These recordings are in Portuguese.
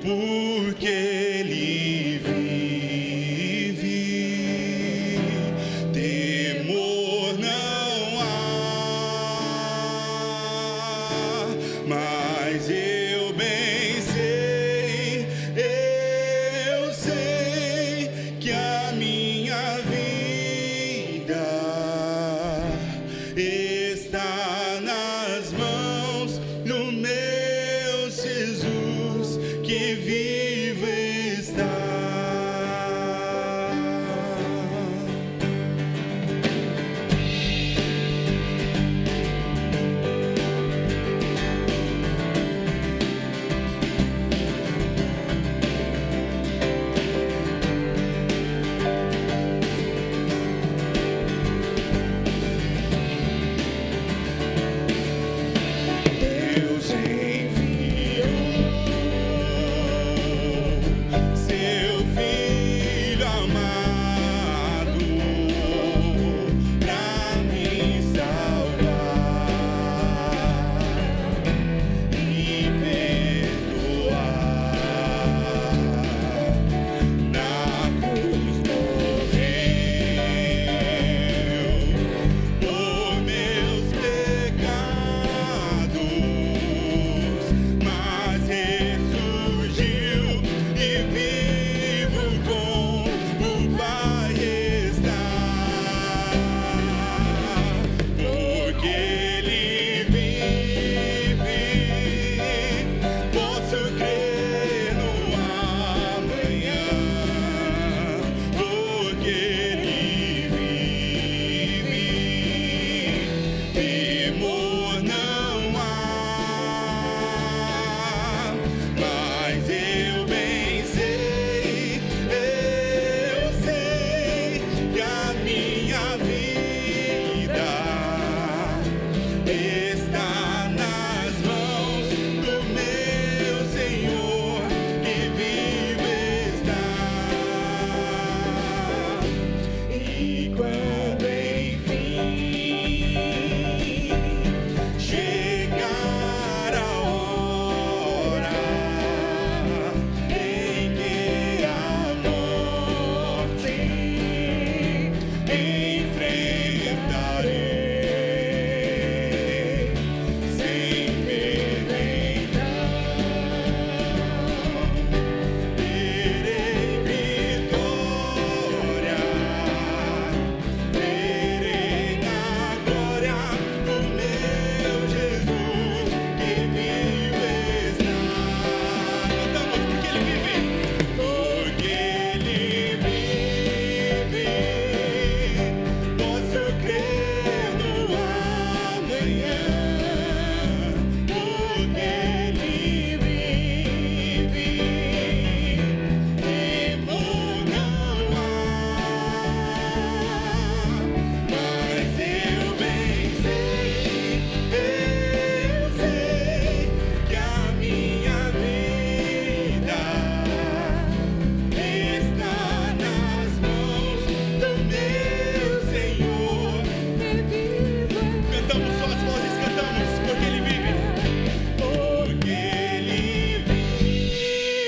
porque Ele vive, temor não há, mas eu bem sei que a minha vida está nas mãos do meu Jesus, que vivo está. Deus enviou seu Filho amado pra me salvar e perdoar. Na cruz morreu por meus pecados, mas ressurgiu e vivo com o Pai está, porque Ele vive. Posso crer no amanhã, porque Ele vive. Temor não há, mas eu bem sei que a minha vida está nas mãos do meu Senhor, que vive está. E quando enfim chegar a hora em que a morte enfrentarei, sem medo então terei vitória, terei na glória do meu Jesus, que vive está. Cantamos porque Ele vive, porque Ele vive. Posso crer no amanhã, porque Ele vive. Temor não há, mas eu bem sei que a minha vida está nas mãos do meu Senhor. Cantamos só as vozes, cantamos porque Ele vive, porque Ele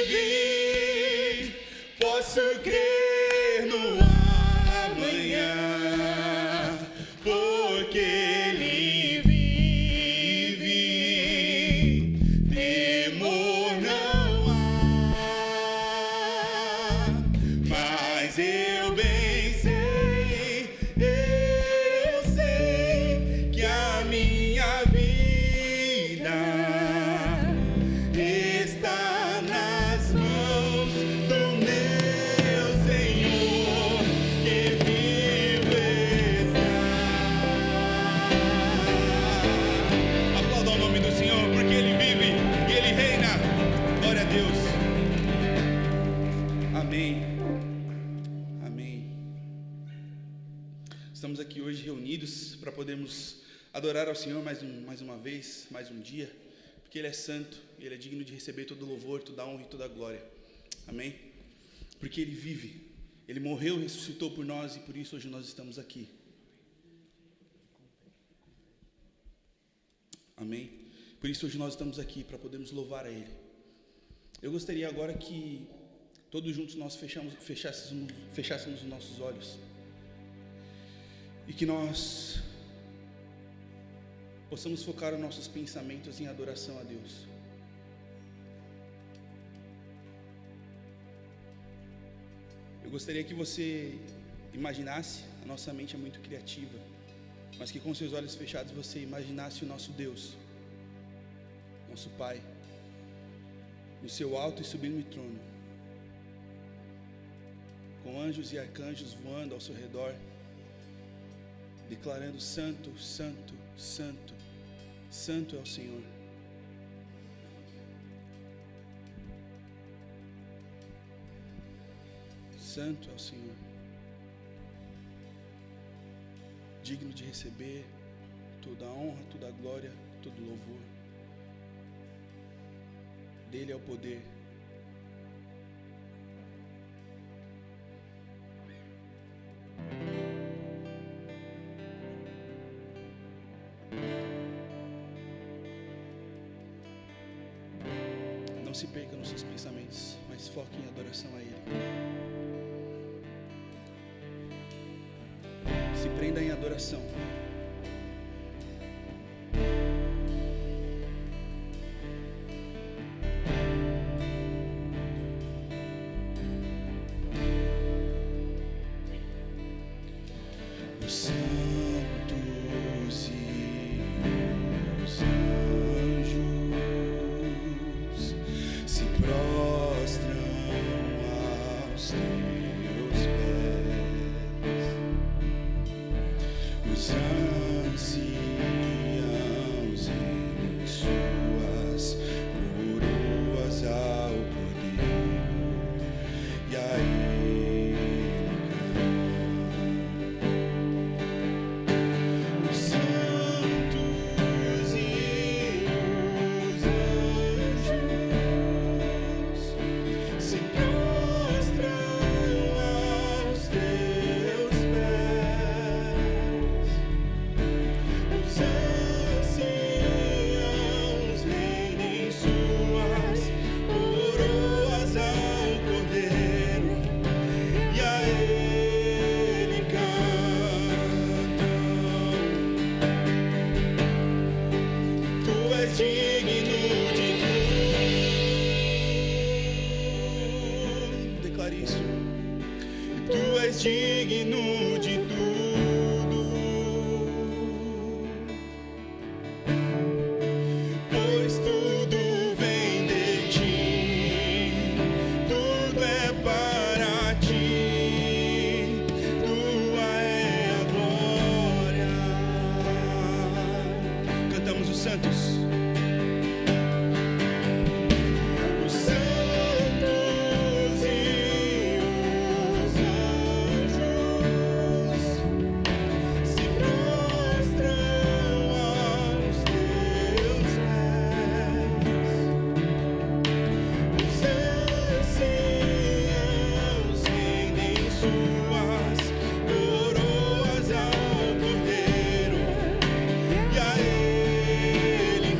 vive. Posso crer no amanhã, porque Ele vive. Temor não há, mas eu bem sei que a minha vida está nas mãos do meu Senhor, que vive está. Aplauda o nome do Senhor, porque Ele vive e Ele reina. Glória a Deus. Amém. Amém. Estamos aqui hoje reunidos para podermos adorar ao Senhor mais uma vez, mais um dia, porque Ele é santo e Ele é digno de receber todo louvor, toda honra e toda glória. Amém? Porque Ele vive, Ele morreu e ressuscitou por nós, e por isso hoje nós estamos aqui. Amém? Por isso hoje nós estamos aqui para podermos louvar a Ele. Eu gostaria agora que todos juntos nós fechássemos os nossos olhos e que nós possamos focar os nossos pensamentos em adoração a Deus. Eu gostaria que você imaginasse, a nossa mente é muito criativa, mas que com seus olhos fechados você imaginasse o nosso Deus, nosso Pai, no seu alto e sublime trono, com anjos e arcanjos voando ao seu redor, declarando: Santo, Santo, Santo, Santo é o Senhor. Santo é o Senhor, digno de receber toda a honra, toda a glória, todo o louvor. Dele é o poder. Não se perca nos seus pensamentos, mas foque em adoração a Ele. Se prenda em adoração. Os santos e os anjos se prostram aos teus pés. Os anciãos em suas coroas ao Cordeiro e a Ele cantam. Os santos e os anjos se prostram aos teus pés. Os anciãos rendem suas coroas ao Cordeiro e a Ele cantam. Tu és digno de tudo. Declare isso. Tu és digno de tudo, pois tudo vem de ti, tudo é para ti, tua é a glória. Cantamos os santos. Os santos e os anjos se prostram aos teus pés. Os anciãos rendem suas coroas ao Cordeiro e a Ele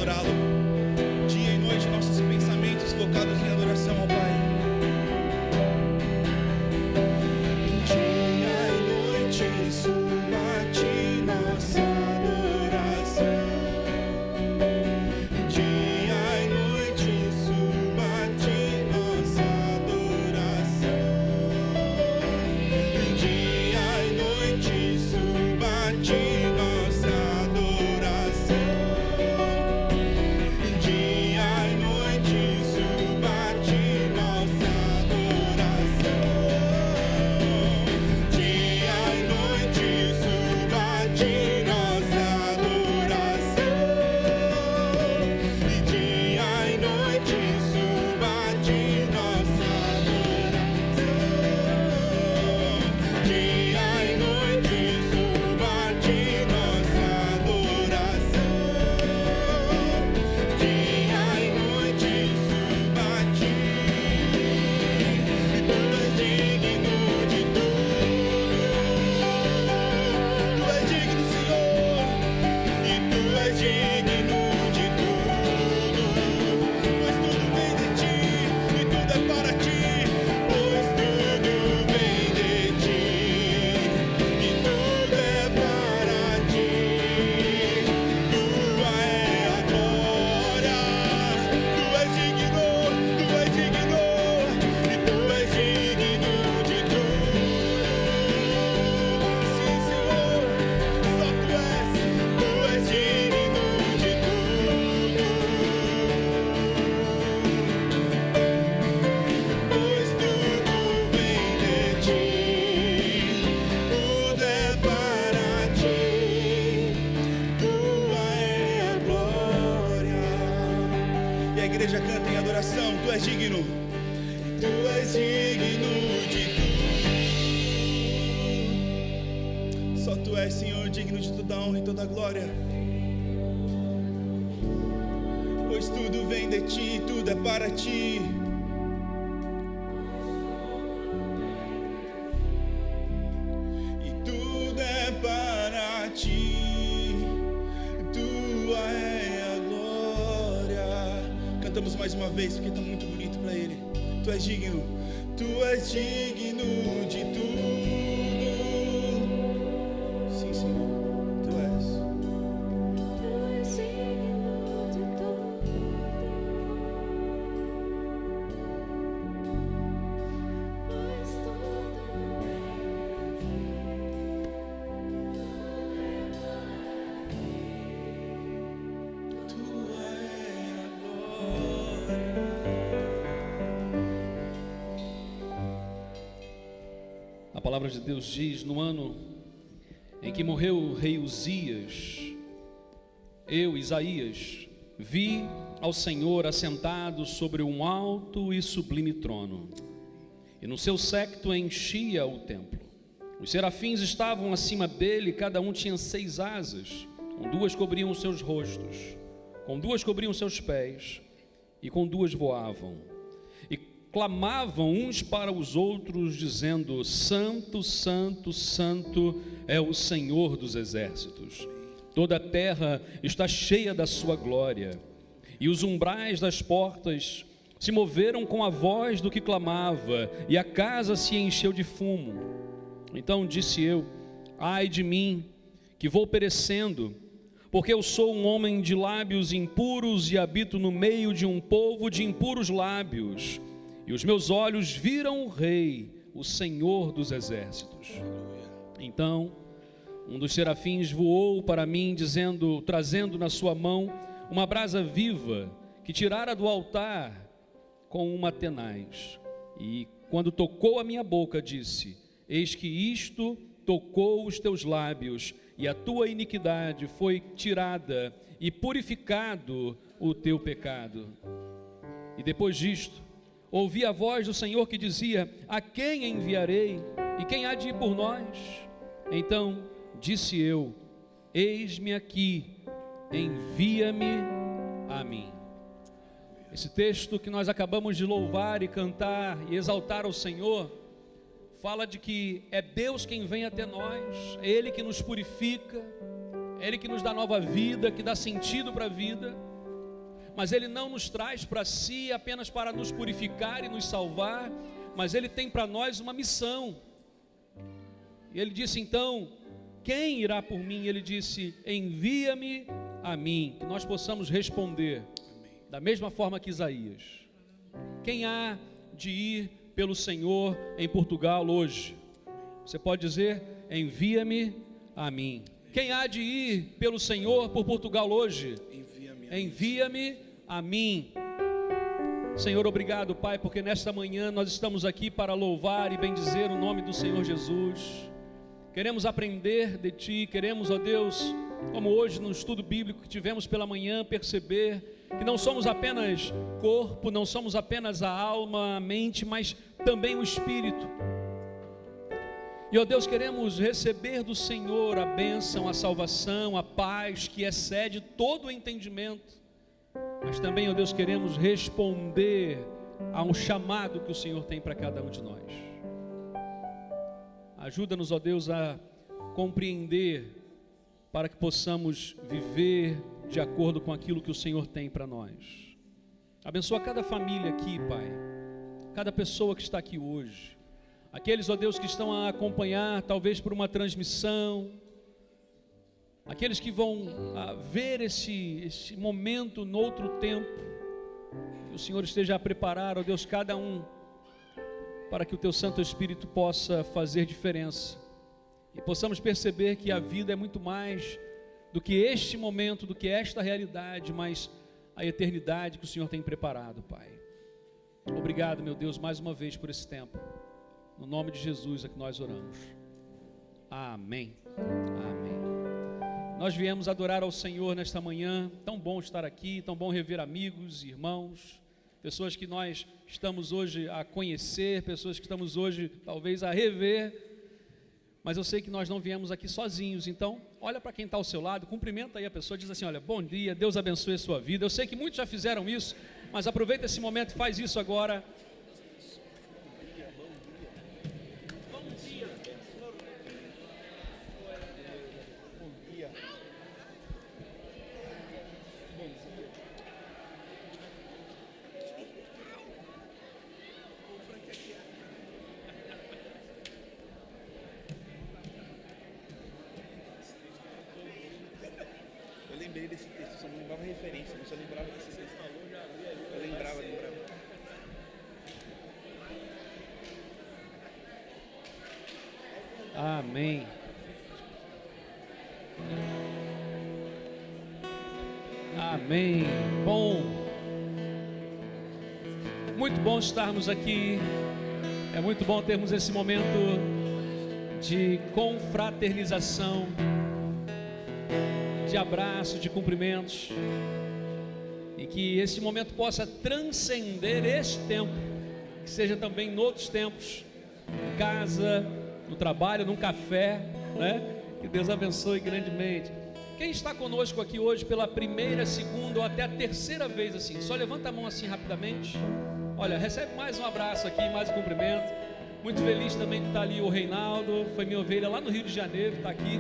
adorá-lo. Dia e noite, nossos pensamentos focados em adoração ao Pai. Dia e noite suba a ti nossa adoração. Dia e noite suba a ti nossa adoração. Dia e noite suba a ti nossa adoração. Dia e noite suba a ti nossa adoração. Dia e noite suba a ti nossa adoração. E dia e noite suba a ti nossa adoração. Dia e noite suba a ti nossa adoração. Dia e noite suba a ti. E tu és digno de tudo. Tu és digno, Senhor. E tu és digno de tudo. Pois tudo vem de ti e tudo é para ti. Pois tudo vem de ti e tudo é para ti. Tua é a glória. Tu és digno e tu és digno de tudo. Sim, Senhor, só tu és digno de tudo. Pois tudo vem de ti, tudo é para ti, tua é a glória. E a igreja canta em adoração. Tu és digno. Tu és digno de tudo. Só tu és, Senhor, digno de toda a honra e toda a glória. Pois tudo vem de ti, tudo é para ti. E tudo é para ti. Tua é a glória. Cantamos mais uma vez porque está muito bonito para Ele. Tu és digno. Tu és digno de tudo. Sim, Senhor, Tu és. Tu és digno de tudo. Pois tudo Tua é a glória. A palavra de Deus diz: no ano em que morreu o rei Uzias, eu, Isaías, vi ao Senhor assentado sobre um alto e sublime trono, e no seu séquito enchia o templo. Os serafins estavam acima dele, cada um tinha 6 asas, com 2 cobriam os seus rostos, com 2 cobriam os seus pés, e com 2 voavam. E clamavam uns para os outros, dizendo: Santo, Santo, Santo é o Senhor dos exércitos. Toda a terra está cheia da sua glória. E os umbrais das portas se moveram com a voz do que clamava, e a casa se encheu de fumo. Então disse eu: ai de mim, que vou perecendo, porque eu sou um homem de lábios impuros e habito no meio de um povo de impuros lábios. E os meus olhos viram o Rei, o Senhor dos exércitos. Então um dos serafins voou para mim, dizendo, trazendo na sua mão uma brasa viva, que tirara do altar com uma tenaz. E quando tocou a minha boca, disse: eis que isto tocou os teus lábios, e a tua iniquidade foi tirada, e purificado o teu pecado. E depois disto, ouvi a voz do Senhor que dizia: a quem enviarei? E quem há de ir por nós? Então disse eu: eis-me aqui, envia-me a mim. Esse texto que nós acabamos de louvar e cantar e exaltar ao Senhor, fala de que é Deus quem vem até nós, é Ele que nos purifica, é Ele que nos dá nova vida, que dá sentido para a vida. mas Ele não nos traz para si apenas para nos purificar e nos salvar, mas Ele tem para nós uma missão. E Ele disse então: quem irá por mim? Ele disse: envia-me a mim. Que nós possamos responder da mesma forma que Isaías: quem há de ir pelo Senhor em Portugal hoje? Você pode dizer: envia-me a mim. Quem há de ir pelo Senhor por Portugal hoje? Envia-me a mim. Senhor, obrigado, Pai, porque nesta manhã nós estamos aqui para louvar e bendizer o nome do Senhor Jesus. Queremos aprender de Ti, queremos, ó Deus, como hoje no estudo bíblico que tivemos pela manhã, perceber que não somos apenas corpo, não somos apenas a alma, a mente, mas também o Espírito. E, ó Deus, queremos receber do Senhor a bênção, a salvação, a paz que excede todo o entendimento. Mas também, ó Deus, queremos responder a um chamado que o Senhor tem para cada um de nós. Ajuda-nos, ó Deus, a compreender para que possamos viver de acordo com aquilo que o Senhor tem para nós. Abençoa cada família aqui, Pai, cada pessoa que está aqui hoje. Aqueles, ó Deus, que estão a acompanhar, talvez por uma transmissão, aqueles que vão ver esse momento no outro tempo, que o Senhor esteja a preparar, ó Deus, cada um, para que o Teu Santo Espírito possa fazer diferença, e possamos perceber que a vida é muito mais do que este momento, do que esta realidade, mas a eternidade que o Senhor tem preparado, Pai. Obrigado, meu Deus, mais uma vez por esse tempo. No nome de Jesus é que nós oramos. Amém. Amém. Nós viemos adorar ao Senhor nesta manhã. Tão bom estar aqui, tão bom rever amigos, irmãos, pessoas que nós estamos hoje a conhecer, pessoas que estamos hoje talvez a rever. Mas eu sei que nós não viemos aqui sozinhos, então olha para quem está ao seu lado, cumprimenta aí a pessoa, diz assim: olha, bom dia, Deus abençoe a sua vida. Eu sei que muitos já fizeram isso, mas aproveita esse momento e faz isso agora. Eu lembrei desse texto, só não lembrava a referência, mas só lembrava desse texto. Eu lembrava. Amém. Amém. Bom, muito bom estarmos aqui. É muito bom termos esse momento de confraternização, de abraço, de cumprimentos, e que esse momento possa transcender este tempo, que seja também em outros tempos, em casa, no trabalho, num café, né? Que Deus abençoe grandemente. Quem está conosco aqui hoje pela primeira, segunda ou até a terceira vez, assim, só levanta a mão assim rapidamente. Olha, recebe mais um abraço aqui, mais um cumprimento. Muito feliz também que está ali o Reinaldo, foi minha ovelha lá no Rio de Janeiro, está aqui.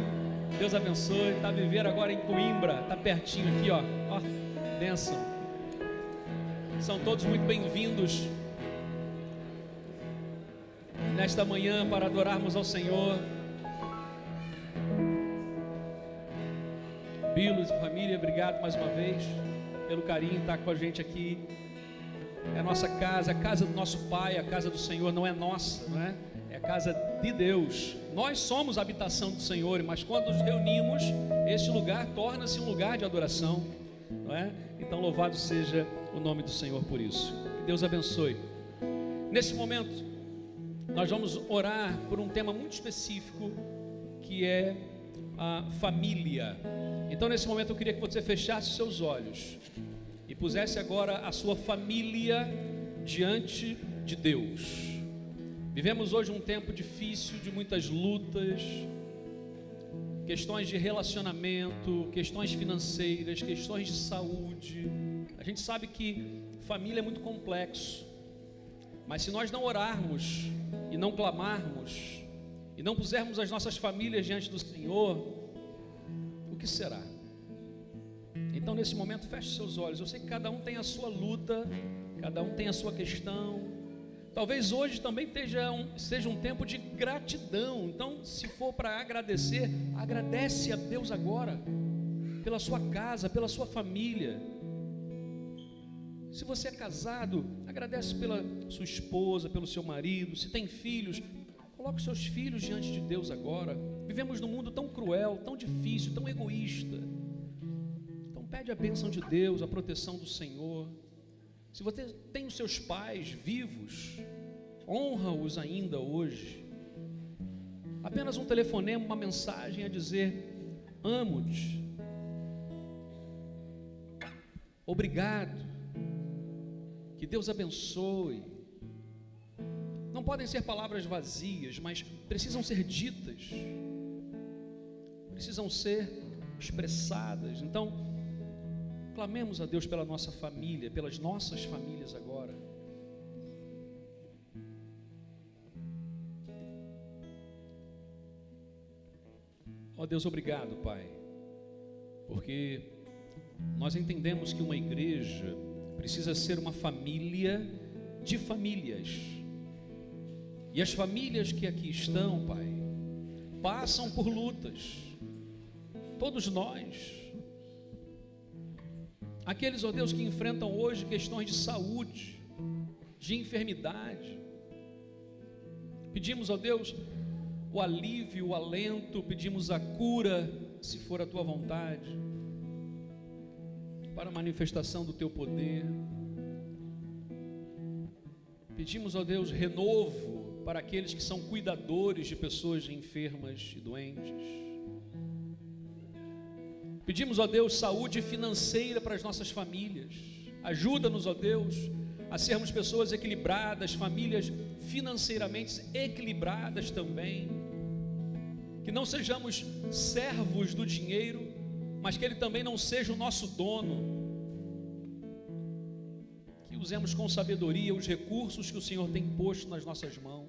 Deus abençoe, está a viver agora em Coimbra, está pertinho aqui, ó, bênção. São todos muito bem-vindos nesta manhã para adorarmos ao Senhor. Bilos e família, obrigado mais uma vez pelo carinho, estar com a gente aqui. É a nossa casa, a casa do nosso Pai, a casa do Senhor não é nossa, não é? É a casa de Deus. Nós somos a habitação do Senhor, mas quando nos reunimos, este lugar torna-se um lugar de adoração, não é? Então louvado seja o nome do Senhor por isso. Que Deus abençoe. Nesse momento, nós vamos orar por um tema muito específico, que é a família. Então nesse momento eu queria que você fechasse os seus olhos e pusesse agora a sua família diante de Deus. Vivemos hoje um tempo difícil, de muitas lutas, questões de relacionamento, questões financeiras, questões de saúde. A gente sabe que família é muito complexo, mas se nós não orarmos e não clamarmos e não pusermos as nossas famílias diante do Senhor, o que será? Então, nesse momento, feche seus olhos. Eu sei que cada um tem a sua luta, cada um tem a sua questão. Talvez hoje também seja um tempo de gratidão. Então, se for para agradecer, agradece a Deus agora, pela sua casa, pela sua família. Se você é casado, agradece pela sua esposa, pelo seu marido. Se tem filhos, coloque os seus filhos diante de Deus agora. Vivemos num mundo tão cruel, tão difícil, tão egoísta. Então pede a bênção de Deus, a proteção do Senhor. Se você tem os seus pais vivos, honra-os ainda hoje. Apenas um telefonema, uma mensagem a dizer: amo-te, obrigado, que Deus abençoe. Não podem ser palavras vazias, mas precisam ser ditas, precisam ser expressadas. Então, clamemos a Deus pela nossa família, pelas nossas famílias agora. Ó Deus, obrigado, Pai, porque nós entendemos que uma igreja precisa ser uma família de famílias. E as famílias que aqui estão, Pai, passam por lutas. Todos nós. Aqueles, ó Deus, que enfrentam hoje questões de saúde, de enfermidade. Pedimos, ó Deus, o alívio, o alento, pedimos a cura, se for a tua vontade, para a manifestação do teu poder. Pedimos, ó Deus, renovo para aqueles que são cuidadores de pessoas enfermas e doentes. Pedimos, ó Deus, saúde financeira para as nossas famílias. Ajuda-nos, ó Deus, a sermos pessoas equilibradas, famílias financeiramente equilibradas também. Que não sejamos servos do dinheiro, mas que ele também não seja o nosso dono. Que usemos com sabedoria os recursos que o Senhor tem posto nas nossas mãos,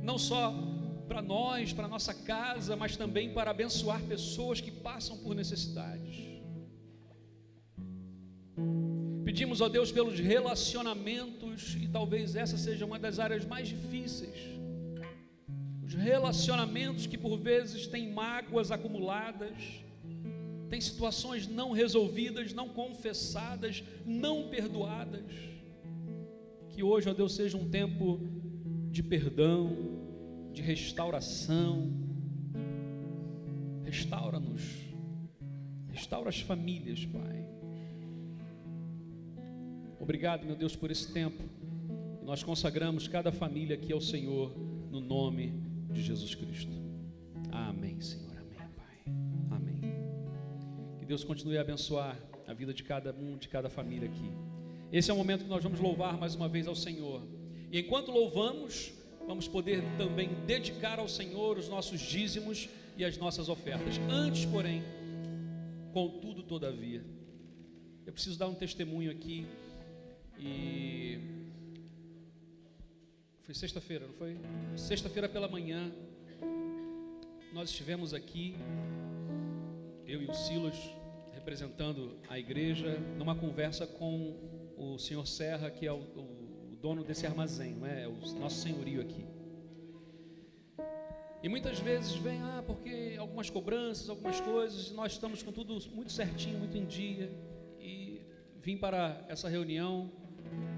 não só para nós, para nossa casa, mas também para abençoar pessoas que passam por necessidades. Pedimos, ó Deus, pelos relacionamentos, e talvez essa seja uma das áreas mais difíceis. Os relacionamentos que por vezes têm mágoas acumuladas, tem situações não resolvidas, não confessadas, não perdoadas. Que hoje, ó Deus, seja um tempo de perdão, de restauração. Restaura-nos, restaura as famílias, Pai. Obrigado, meu Deus, por esse tempo. Nós consagramos cada família aqui ao Senhor, no nome de Jesus Cristo. Amém, Senhor. Deus continue a abençoar a vida de cada um, de cada família aqui. Esse é o momento que nós vamos louvar mais uma vez ao Senhor. E enquanto louvamos, vamos poder também dedicar ao Senhor os nossos dízimos e as nossas ofertas. Antes, porém, contudo, todavia, eu preciso dar um testemunho aqui. E foi sexta-feira, não foi? Sexta-feira pela manhã, nós estivemos aqui, eu e o Silas, representando a igreja, numa conversa com o senhor Serra, que é o dono desse armazém, não é? É o nosso senhorio aqui. E muitas vezes vem, porque algumas cobranças, algumas coisas, nós estamos com tudo muito certinho, muito em dia, e vim para essa reunião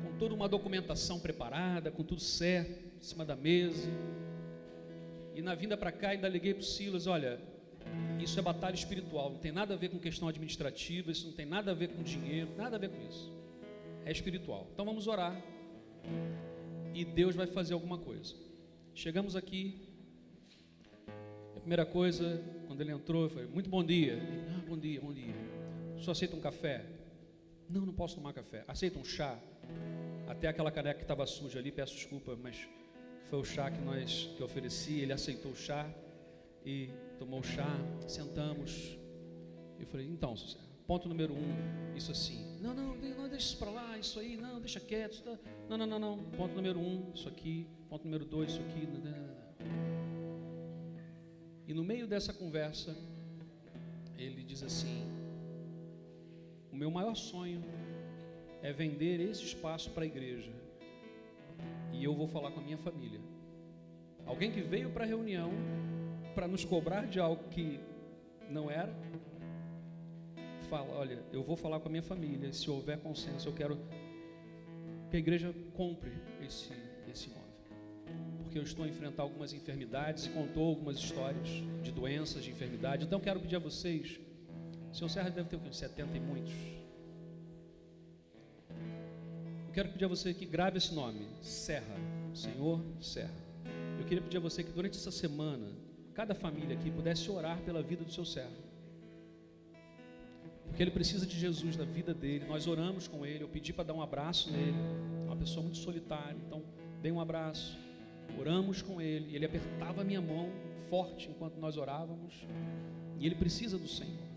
com toda uma documentação preparada, com tudo certo, em cima da mesa, e na vinda para cá ainda liguei para o Silas: olha, isso é batalha espiritual, não tem nada a ver com questão administrativa, isso não tem nada a ver com dinheiro, nada a ver com isso, é espiritual. Então vamos orar e Deus vai fazer alguma coisa. Chegamos aqui, a primeira coisa, quando ele entrou, eu falei: muito bom dia. Ele: bom dia, bom dia. O senhor aceita um café? Não, não posso tomar café. Aceita um chá? Até aquela caneca que estava suja ali, peço desculpa, mas foi o chá que eu ofereci. Ele aceitou o chá e tomou o chá, sentamos. Eu falei: então, ponto número 1, isso assim. Não, deixa isso para lá, isso aí, não, deixa quieto. Isso tá... Não. Ponto número 1, isso aqui. Ponto número 2, isso aqui. E no meio dessa conversa, ele diz assim: o meu maior sonho é vender esse espaço para a igreja. E eu vou falar com a minha família. Alguém que veio para a reunião para nos cobrar de algo que não era, fala, olha, eu vou falar com a minha família, se houver consenso, eu quero que a igreja compre esse imóvel. Porque eu estou a enfrentar algumas enfermidades e contou algumas histórias de doenças, de enfermidade. Então eu quero pedir a vocês, o senhor Serra deve ter uns 70 e muitos. Eu quero pedir a você que grave esse nome, Serra, Senhor Serra. Eu queria pedir a você que durante essa semana, cada família aqui pudesse orar pela vida do seu Serra. Porque ele precisa de Jesus na vida dele. Nós oramos com ele, eu pedi para dar um abraço nele. É uma pessoa muito solitária, então dei um abraço. Oramos com ele, ele apertava a minha mão forte enquanto nós orávamos. E ele precisa do Senhor.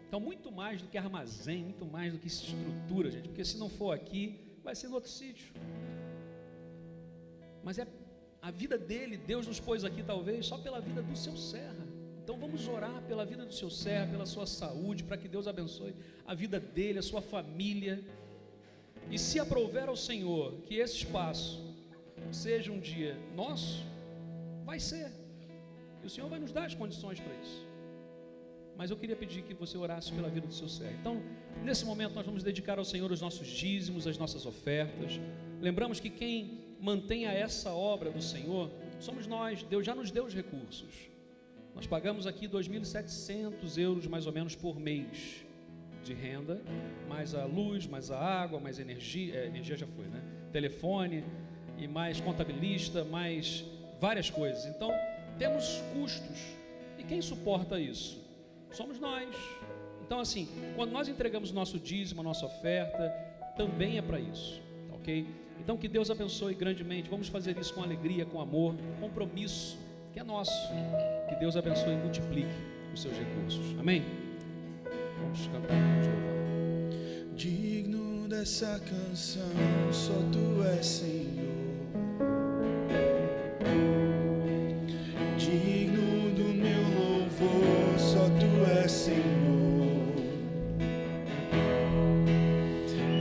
Então, muito mais do que armazém, muito mais do que estrutura, gente. Porque se não for aqui, vai ser no outro sítio. Mas é a vida dele, Deus nos pôs aqui talvez só pela vida do seu Serra. Então vamos orar pela vida do seu Serra, pela sua saúde, para que Deus abençoe a vida dele, a sua família. E se aprouver ao Senhor que esse espaço seja um dia nosso, vai ser. E o Senhor vai nos dar as condições para isso. Mas eu queria pedir que você orasse pela vida do seu Serra. Então, nesse momento nós vamos dedicar ao Senhor os nossos dízimos, as nossas ofertas. Lembramos que quem mantém essa obra do Senhor somos nós. Deus já nos deu os recursos. Nós pagamos aqui 2.700 euros mais ou menos por mês de renda, mais a luz, mais a água, mais energia, energia já foi, né? Telefone, e mais contabilista, mais várias coisas. Então, temos custos. E quem suporta isso? Somos nós. Então, assim, quando nós entregamos nosso dízimo, a nossa oferta, também é para isso, ok? Então, que Deus abençoe grandemente. Vamos fazer isso com alegria, com amor, com compromisso, que é nosso. Que Deus abençoe e multiplique os seus recursos. Amém? Vamos cantar, vamos louvar. Digno dessa canção, só Tu és Senhor. Digno do meu louvor, só Tu és Senhor.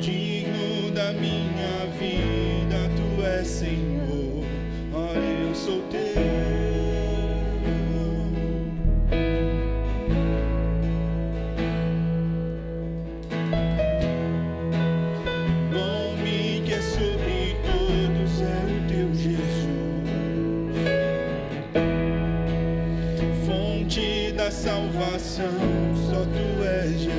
Digno da minha vida, Tu és Senhor. Ó, eu sou Teu. Salvação, só Tu és Jesus.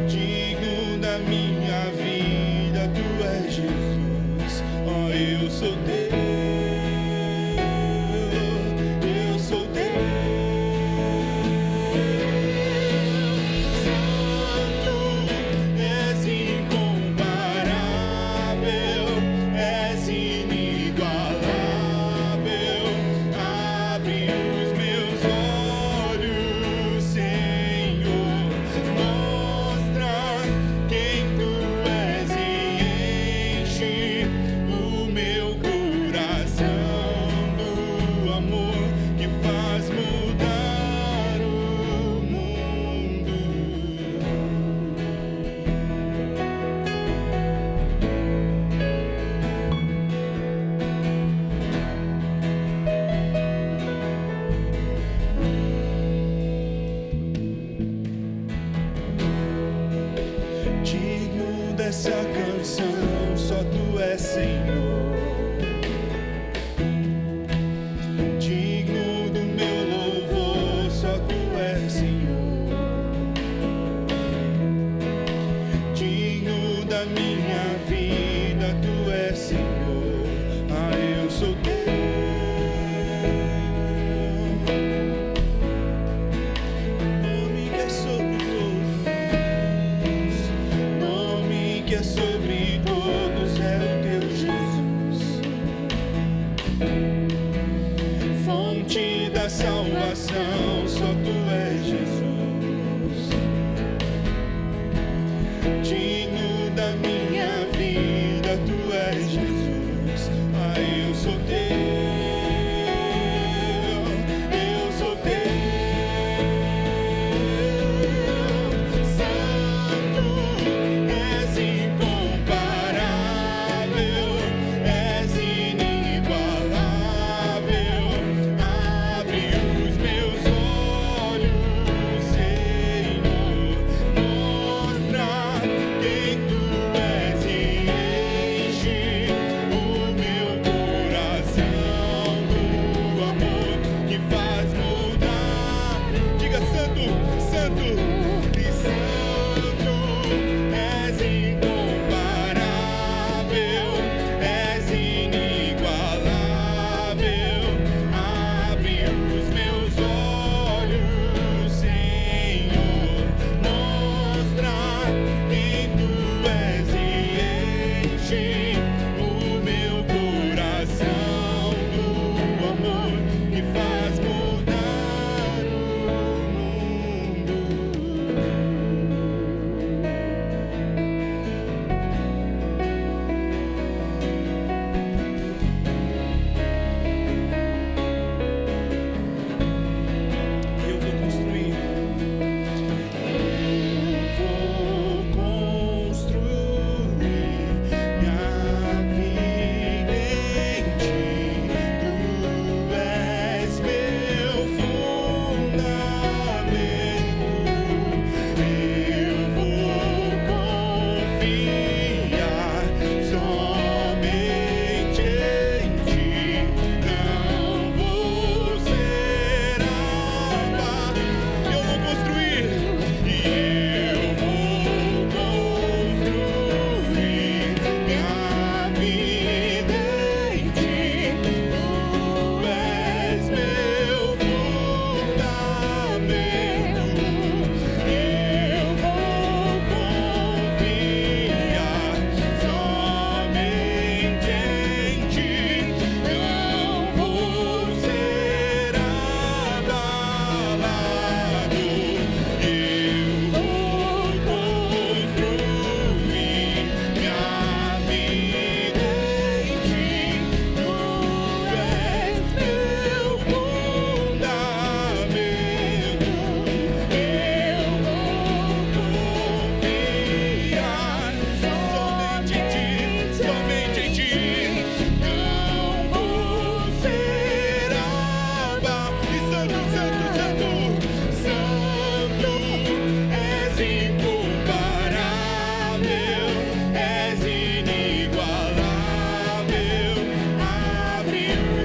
Digno da minha vida, Tu és Jesus. Ó, eu sou Teu, eu sou Teu. Santo, és incomparável, és inigualável. Essa canção, só Tu és Senhor. Digno do meu louvor, só Tu és Senhor. Digno da minha vida, Tu és Senhor. Ah, eu sou Teu. Nome que é sobre que é sobre todos, é o Teu Jesus. Fonte da salvação, só Tu és Jesus. Digno da minha vida, Tu és Jesus. Ah, eu sou Teu. Eu sou Teu.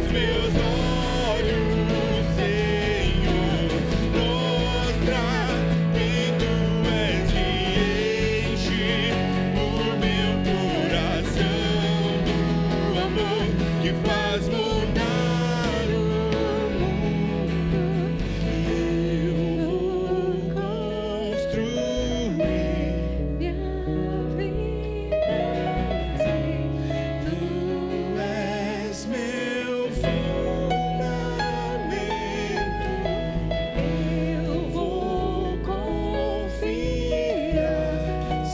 os meus olhos, Senhor, mostra quem Tu és e enche o meu coração do amor que faz mudar o mundo. Eu vou construir minha vida. Tu és meu fundamento. Eu vou confiar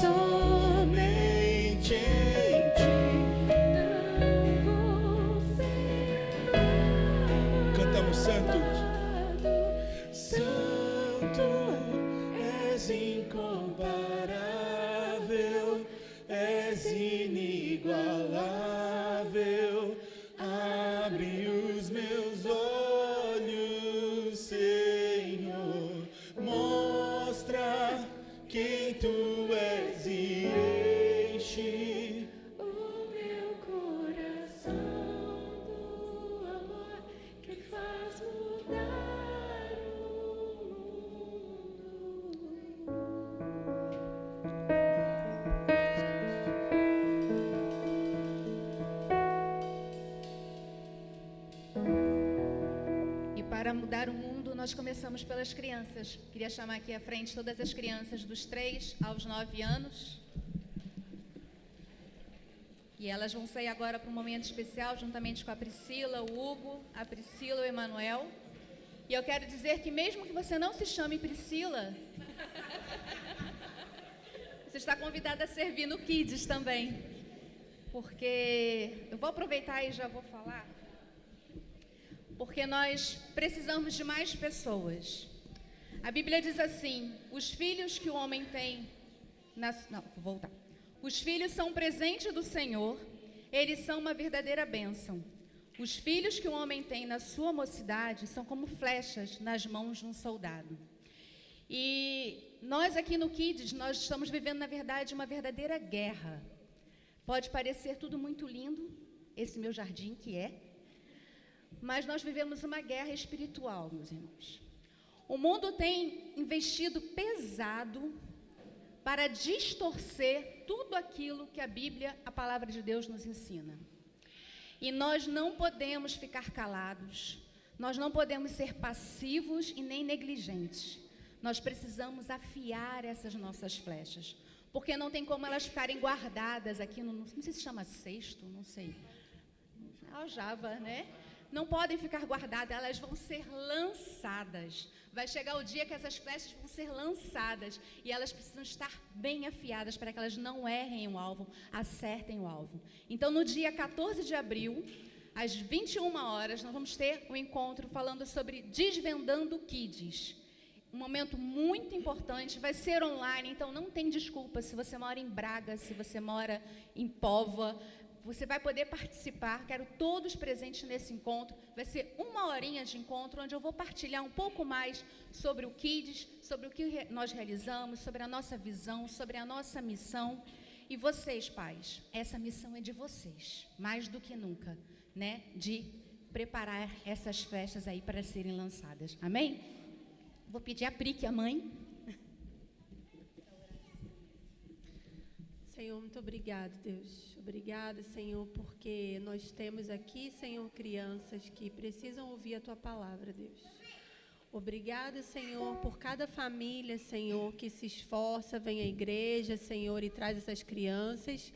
somente em Ti. Cantamos santo. Santo és incomparável, és inigualável. Abre os meus olhos, Senhor. Mostra quem Tu és e enche O meu coração do amor que faz mudar o mundo. E para mudar o mundo, nós começamos pelas crianças. Queria chamar aqui à frente todas as crianças dos 3 aos 9 anos. E elas vão sair agora para um momento especial, juntamente com a Priscila, o Hugo, a Priscila e o Emanuel. E eu quero dizer que mesmo que você não se chame Priscila, você está convidada a servir no Kids também. Porque eu vou aproveitar e já vou falar. Porque nós precisamos de mais pessoas. A Bíblia diz assim: os filhos que o homem tem... Não, vou voltar. Os filhos são um presente do Senhor, eles são uma verdadeira bênção. Os filhos que o homem tem na sua mocidade são como flechas nas mãos de um soldado. E nós aqui no Kids, nós estamos vivendo, na verdade, uma verdadeira guerra. Pode parecer tudo muito lindo, esse meu jardim que é, mas nós vivemos uma guerra espiritual, meus irmãos. O mundo tem investido pesado para distorcer tudo aquilo que a Bíblia, a palavra de Deus, nos ensina. E nós não podemos ficar calados, nós não podemos ser passivos e nem negligentes. Nós precisamos afiar essas nossas flechas, porque não tem como elas ficarem guardadas aqui no, não sei se chama cesto, não sei, aljava, né? Não podem ficar guardadas, elas vão ser lançadas. Vai chegar o dia que essas flechas vão ser lançadas e elas precisam estar bem afiadas para que elas não errem o alvo, acertem o alvo. Então, no dia 14 de abril, às 21 horas, nós vamos ter um encontro falando sobre Desvendando Kids. Um momento muito importante, vai ser online, então não tem desculpa. Se você mora em Braga, se você mora em Póvoa, você vai poder participar. Quero todos presentes nesse encontro. Vai ser 1 horinha de encontro, onde eu vou partilhar um pouco mais sobre o Kids, sobre o que nós realizamos, sobre a nossa visão, sobre a nossa missão. E vocês, pais, essa missão é de vocês, mais do que nunca, né? De preparar essas flechas aí para serem lançadas. Amém? Vou pedir a Pri, que é a mãe. Senhor, muito obrigado, Deus. Obrigada, Senhor, porque nós temos aqui, Senhor, crianças que precisam ouvir a Tua palavra, Deus. Obrigada, Senhor, por cada família, Senhor, que se esforça, vem à igreja, Senhor, e traz essas crianças.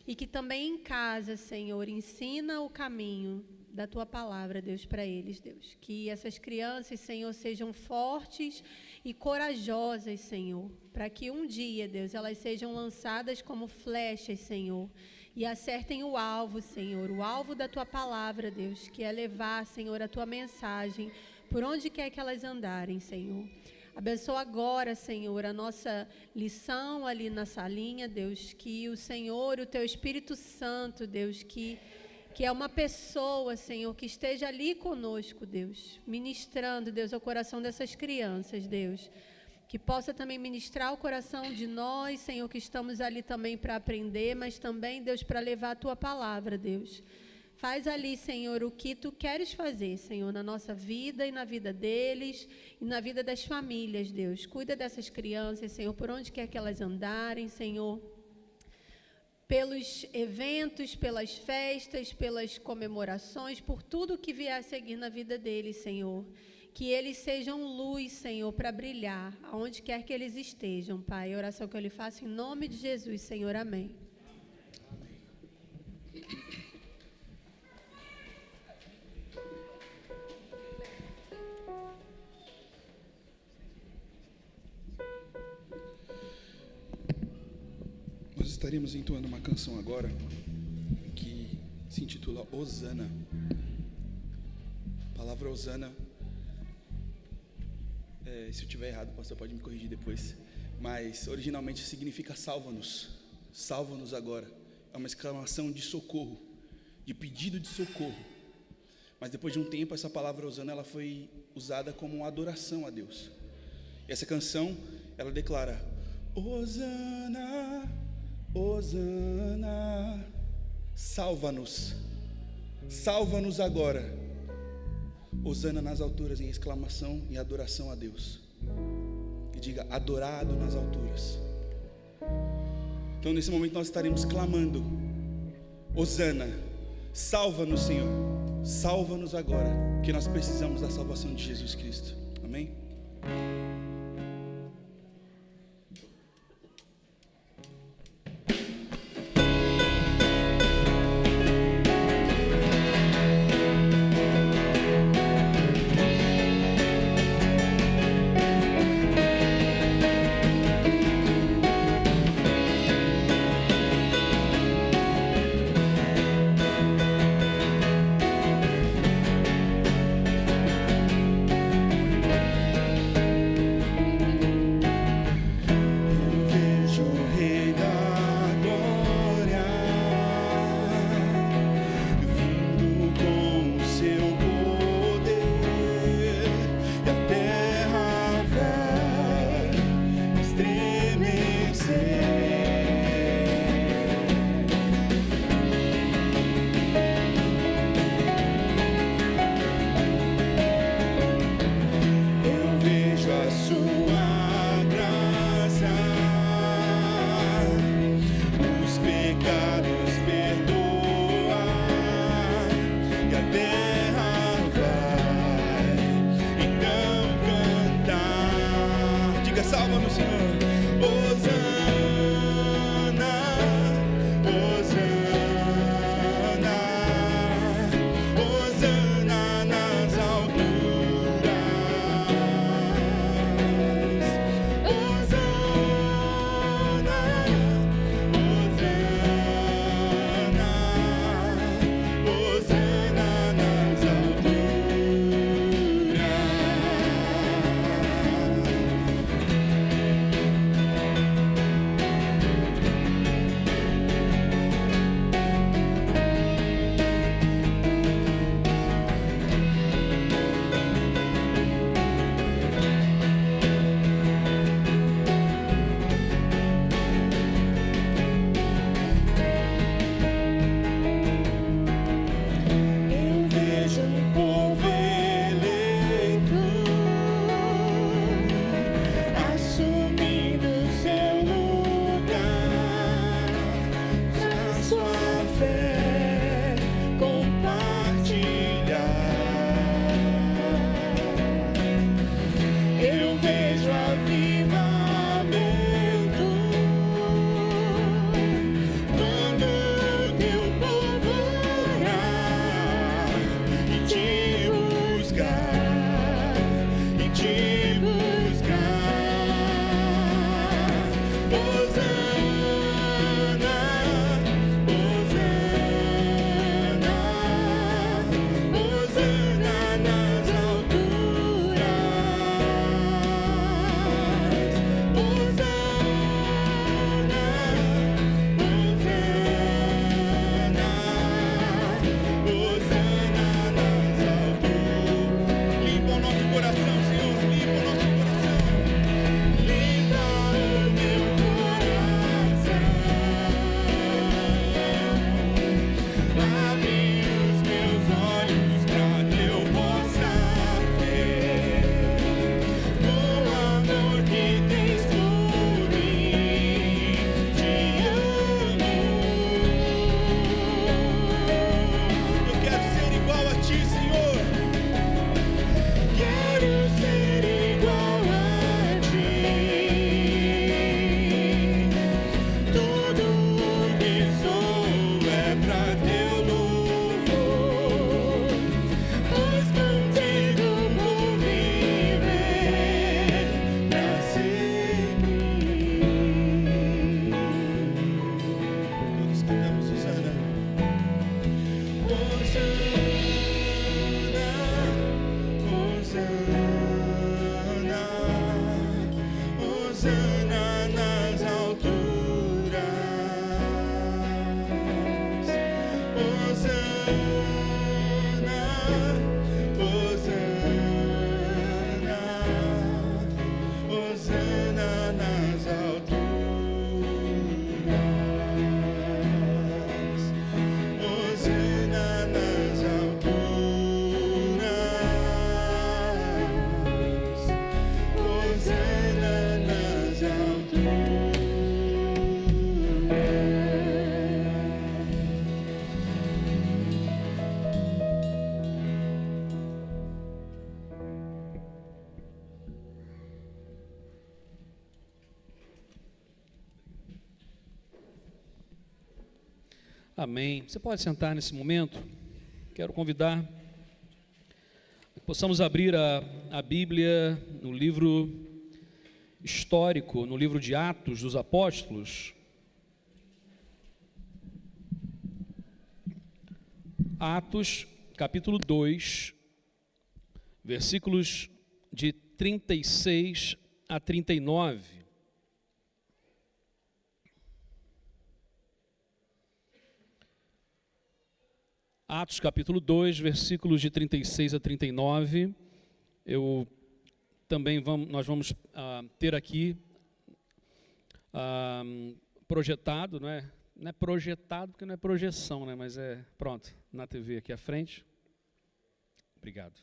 E que também em casa, Senhor, ensina o caminho da Tua palavra, Deus, para eles, Deus. Que essas crianças, Senhor, sejam fortes e corajosas, Senhor, para que um dia, Deus, elas sejam lançadas como flechas, Senhor, e acertem o alvo, Senhor, o alvo da Tua palavra, Deus, que é levar, Senhor, a Tua mensagem por onde quer que elas andarem, Senhor. Abençoa agora, Senhor, a nossa lição ali na salinha, Deus, que o Senhor, o Teu Espírito Santo, Deus, que é uma pessoa, Senhor, que esteja ali conosco, Deus, ministrando, Deus, ao coração dessas crianças, Deus, que possa também ministrar o coração de nós, Senhor, que estamos ali também para aprender, mas também, Deus, para levar a Tua palavra, Deus. Faz ali, Senhor, o que Tu queres fazer, Senhor, na nossa vida e na vida deles e na vida das famílias, Deus. Cuida dessas crianças, Senhor, por onde quer que elas andarem, Senhor. Pelos eventos, pelas festas, pelas comemorações, por tudo que vier a seguir na vida deles, Senhor. Que eles sejam luz, Senhor, para brilhar, aonde quer que eles estejam, Pai. A oração que eu lhe faço em nome de Jesus, Senhor. Amém. Nós estaremos entoando uma canção agora que se intitula Hosana. A palavra Hosana, se eu estiver errado, o pastor pode me corrigir depois, mas originalmente significa salva-nos, salva-nos agora. É uma exclamação de socorro, de pedido de socorro. Mas depois de um tempo, essa palavra Hosana, ela foi usada como uma adoração a Deus. E essa canção, ela declara: Hosana, Hosana, salva-nos, salva-nos agora. Hosana nas alturas, em exclamação e adoração a Deus. E diga: adorado nas alturas. Então nesse momento nós estaremos clamando: Hosana, salva-nos, Senhor, salva-nos agora, porque nós precisamos da salvação de Jesus Cristo. Amém? Amém. Você pode sentar nesse momento. Quero convidar que possamos abrir a Bíblia no livro histórico, no livro de Atos dos Apóstolos. Atos, capítulo 2, versículos de 36 a 39. Atos, capítulo 2, versículos de 36 a 39. Nós vamos ter aqui projetado, não é projetado porque não é projeção, né? Mas é pronto, na TV aqui à frente. Obrigado.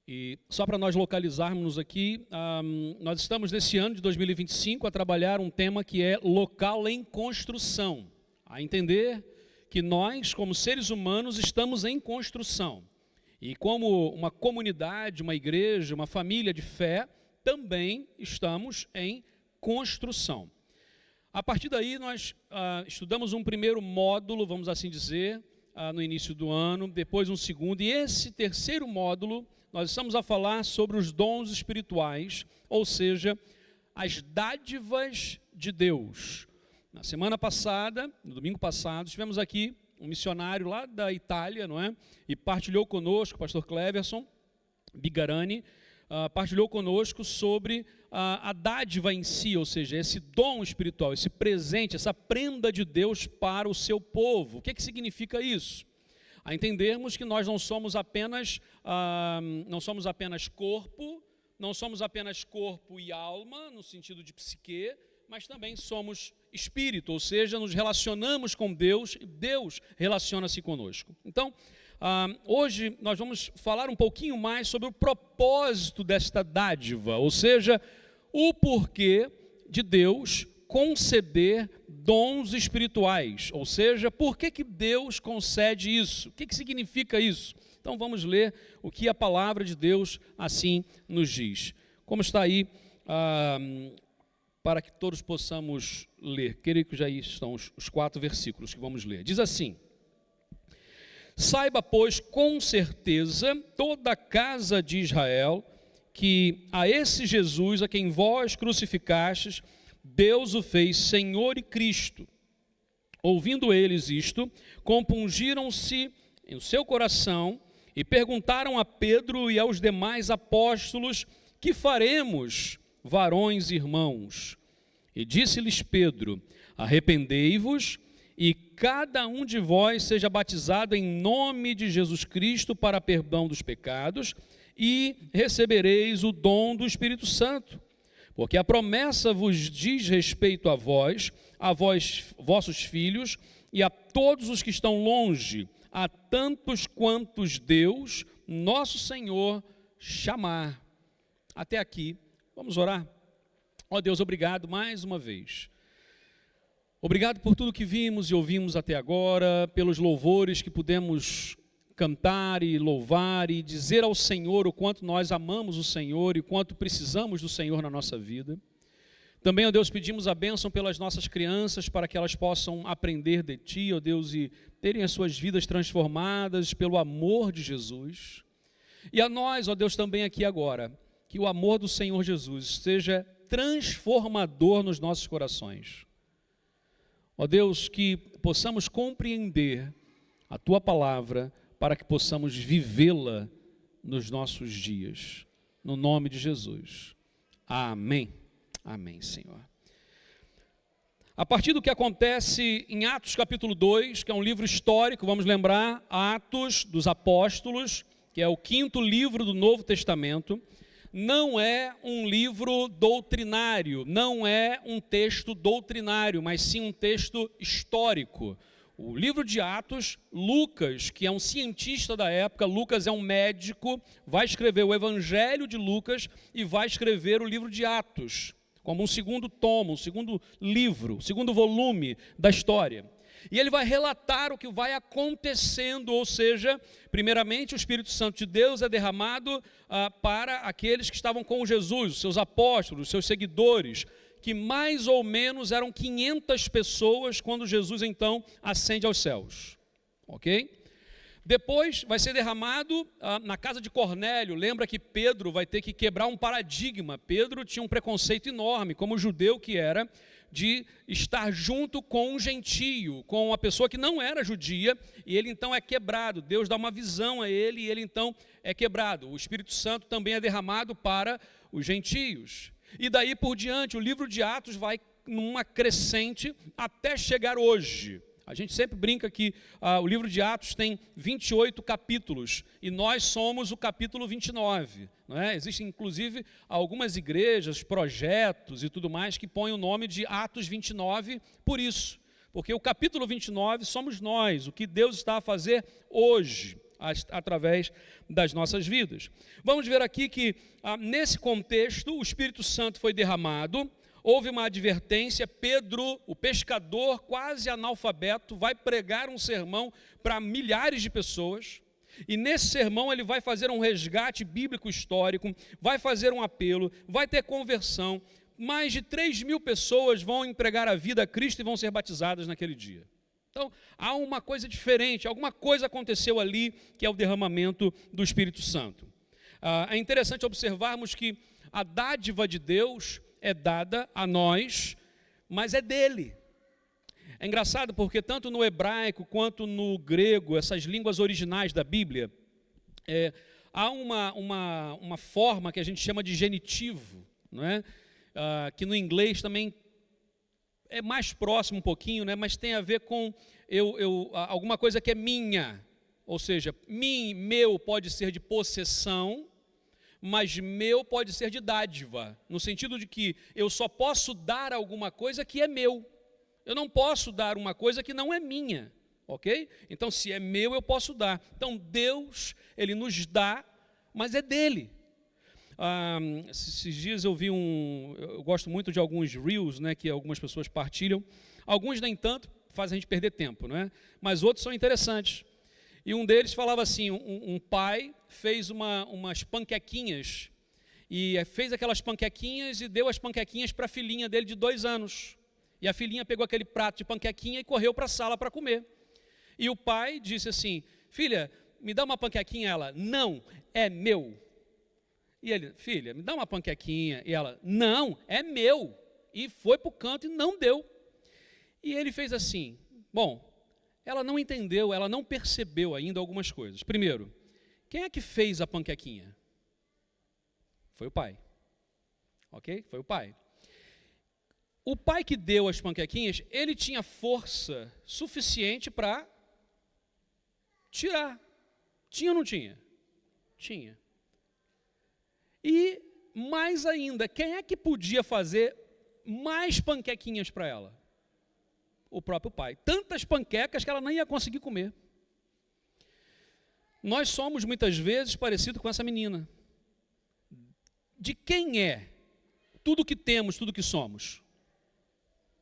E só para nós localizarmos aqui, nós estamos nesse ano de 2025 a trabalhar um tema que é local em construção, a entender que nós, como seres humanos, estamos em construção. E como uma comunidade, uma igreja, uma família de fé, também estamos em construção. A partir daí, nós estudamos um primeiro módulo, vamos assim dizer, no início do ano, depois um segundo, e esse terceiro módulo, nós estamos a falar sobre os dons espirituais, ou seja, as dádivas de Deus. Na semana passada, no domingo passado, tivemos aqui um missionário lá da Itália, não é? E partilhou conosco, o pastor Cleverson Bigarani, partilhou conosco sobre a dádiva em si, ou seja, esse dom espiritual, esse presente, essa prenda de Deus para o seu povo. O que significa isso? A entendermos que nós não somos apenas corpo, não somos apenas corpo e alma, no sentido de psique, mas também somos espírito, ou seja, nos relacionamos com Deus e Deus relaciona-se conosco. Então, hoje nós vamos falar um pouquinho mais sobre o propósito desta dádiva, ou seja, o porquê de Deus conceder dons espirituais, ou seja, por que Deus concede isso? O que significa isso? Então vamos ler o que a palavra de Deus assim nos diz. Como está aí, para que todos possamos ler. Creio que já estão os 4 versículos que vamos ler. Diz assim: saiba, pois, com certeza, toda a casa de Israel, que a esse Jesus, a quem vós crucificastes, Deus o fez Senhor e Cristo. Ouvindo eles isto, compungiram-se em seu coração e perguntaram a Pedro e aos demais apóstolos: que faremos, varões e irmãos? E disse-lhes Pedro: arrependei-vos e cada um de vós seja batizado em nome de Jesus Cristo para perdão dos pecados e recebereis o dom do Espírito Santo. Porque a promessa vos diz respeito a vós, vossos filhos, e a todos os que estão longe, a tantos quantos Deus, nosso Senhor, chamar. Até aqui, vamos orar? Ó Deus, obrigado mais uma vez. Obrigado por tudo que vimos e ouvimos até agora, pelos louvores que pudemos cantar e louvar e dizer ao Senhor o quanto nós amamos o Senhor e quanto precisamos do Senhor na nossa vida. Também, ó Deus, pedimos a bênção pelas nossas crianças para que elas possam aprender de Ti, ó Deus, e terem as suas vidas transformadas pelo amor de Jesus. E a nós, ó Deus, também aqui agora, que o amor do Senhor Jesus seja transformador nos nossos corações. Ó Deus, que possamos compreender a Tua palavra para que possamos vivê-la nos nossos dias. No nome de Jesus. Amém. Amém, Senhor. A partir do que acontece em Atos capítulo 2, que é um livro histórico, vamos lembrar, Atos dos Apóstolos, que é o 5º livro do Novo Testamento, não é um livro doutrinário, não é um texto doutrinário, mas sim um texto histórico. O livro de Atos, Lucas, que é um cientista da época, Lucas é um médico, vai escrever o Evangelho de Lucas e vai escrever o livro de Atos, como um segundo tomo, um segundo livro, um segundo volume da história. E ele vai relatar o que vai acontecendo, ou seja, primeiramente o Espírito Santo de Deus é derramado para aqueles que estavam com Jesus, os seus apóstolos, os seus seguidores, que mais ou menos eram 500 pessoas quando Jesus então ascende aos céus, ok? Depois vai ser derramado na casa de Cornélio. Lembra que Pedro vai ter que quebrar um paradigma. Pedro tinha um preconceito enorme, como judeu que era, de estar junto com um gentio, com uma pessoa que não era judia, e ele então é quebrado. Deus dá uma visão a ele e ele então é quebrado. O Espírito Santo também é derramado para os gentios. E daí por diante, o livro de Atos vai numa crescente até chegar hoje. A gente sempre brinca que o livro de Atos tem 28 capítulos e nós somos o capítulo 29. Não é? Existem, inclusive, algumas igrejas, projetos e tudo mais que põem o nome de Atos 29 por isso. Porque o capítulo 29 somos nós, o que Deus está a fazer hoje, através das nossas vidas. Vamos ver aqui que, nesse contexto, o Espírito Santo foi derramado. Houve uma advertência, Pedro, o pescador quase analfabeto, vai pregar um sermão para milhares de pessoas, e nesse sermão ele vai fazer um resgate bíblico histórico, vai fazer um apelo, vai ter conversão, mais de 3.000 pessoas vão entregar a vida a Cristo e vão ser batizadas naquele dia. Então, há uma coisa diferente, alguma coisa aconteceu ali, que é o derramamento do Espírito Santo. É interessante observarmos que a dádiva de Deus é dada a nós, mas é dele. É engraçado porque tanto no hebraico quanto no grego, essas línguas originais da Bíblia, há uma forma que a gente chama de genitivo, não é? Que no inglês também é mais próximo um pouquinho, né? Mas tem a ver com alguma coisa que é minha, ou seja, meu pode ser de possessão, mas meu pode ser de dádiva, no sentido de que eu só posso dar alguma coisa que é meu. Eu não posso dar uma coisa que não é minha, ok? Então, se é meu, eu posso dar. Então, Deus, Ele nos dá, mas é dele. Esses dias eu gosto muito de alguns reels, né, que algumas pessoas partilham. Alguns nem tanto, fazem a gente perder tempo, não é? Mas outros são interessantes. E um deles falava assim, um pai fez umas panquequinhas, e fez aquelas panquequinhas e deu as panquequinhas para a filhinha dele de 2 anos. E a filhinha pegou aquele prato de panquequinha e correu para a sala para comer. E o pai disse assim, filha, me dá uma panquequinha. Ela, não, é meu. E ele, filha, me dá uma panquequinha. E ela, não, é meu. E foi para o canto e não deu. E ele fez assim, bom, ela não entendeu, ela não percebeu ainda algumas coisas. Primeiro, quem é que fez a panquequinha? Foi o pai. Ok? Foi o pai. O pai que deu as panquequinhas, ele tinha força suficiente para tirar. Tinha ou não tinha? Tinha. E, mais ainda, quem é que podia fazer mais panquequinhas para ela? O próprio pai. Tantas panquecas que ela nem ia conseguir comer. Nós somos, muitas vezes, parecidos com essa menina. De quem é tudo que temos, tudo que somos?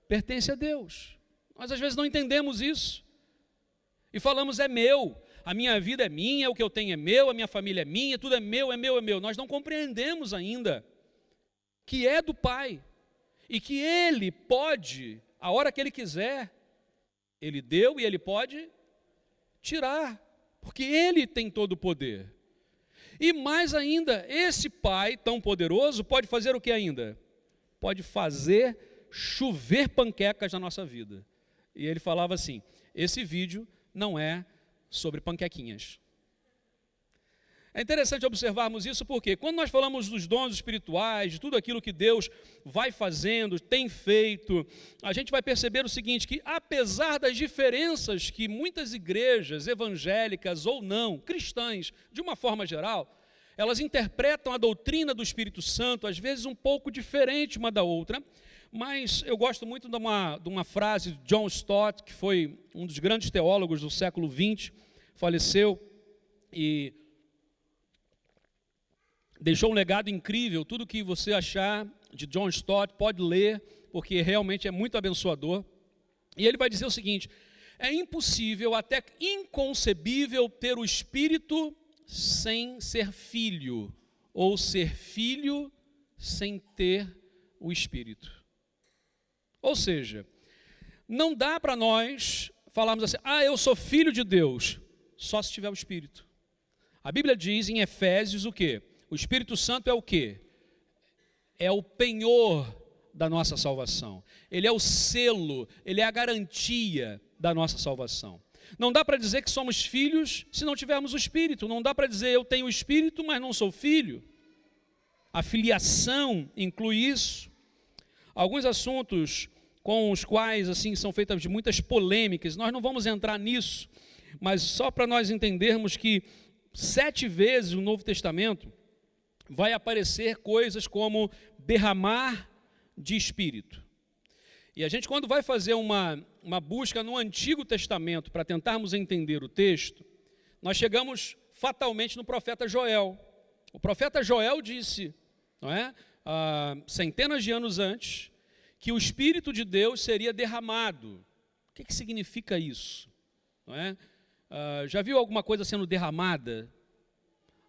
Pertence a Deus. Nós, às vezes, não entendemos isso. E falamos, é meu. A minha vida é minha, o que eu tenho é meu, a minha família é minha, tudo é meu, é meu, é meu. Nós não compreendemos ainda que é do Pai. E que Ele pode, a hora que Ele quiser, Ele deu e Ele pode tirar. Porque Ele tem todo o poder. E mais ainda, esse Pai tão poderoso pode fazer o que ainda? Pode fazer chover panquecas na nossa vida. E ele falava assim, esse vídeo não é sobre panquequinhas. É interessante observarmos isso porque quando nós falamos dos dons espirituais, de tudo aquilo que Deus vai fazendo, tem feito, a gente vai perceber o seguinte, que apesar das diferenças que muitas igrejas evangélicas ou não, cristãs, de uma forma geral, elas interpretam a doutrina do Espírito Santo, às vezes um pouco diferente uma da outra, mas eu gosto muito de uma frase de John Stott, que foi um dos grandes teólogos do século XX, faleceu e deixou um legado incrível. Tudo que você achar de John Stott, pode ler, porque realmente é muito abençoador. E ele vai dizer o seguinte, É impossível, até inconcebível, ter o Espírito sem ser filho, ou ser filho sem ter o Espírito. Ou seja, não dá para nós falarmos assim, eu sou filho de Deus, só se tiver o Espírito. A Bíblia diz em Efésios o quê? O Espírito Santo é o quê? É o penhor da nossa salvação. Ele é o selo, ele é a garantia da nossa salvação. Não dá para dizer que somos filhos se não tivermos o Espírito. Não dá para dizer eu tenho o Espírito, mas não sou filho. A filiação inclui isso. Alguns assuntos com os quais assim são feitas de muitas polêmicas, nós não vamos entrar nisso, mas só para nós entendermos que 7 vezes no Novo Testamento vai aparecer coisas como derramar de Espírito. E a gente, quando vai fazer uma busca no Antigo Testamento para tentarmos entender o texto, nós chegamos fatalmente no profeta Joel. O profeta Joel disse, não é, centenas de anos antes, que o Espírito de Deus seria derramado. O que significa isso? Não é? Já viu alguma coisa sendo derramada?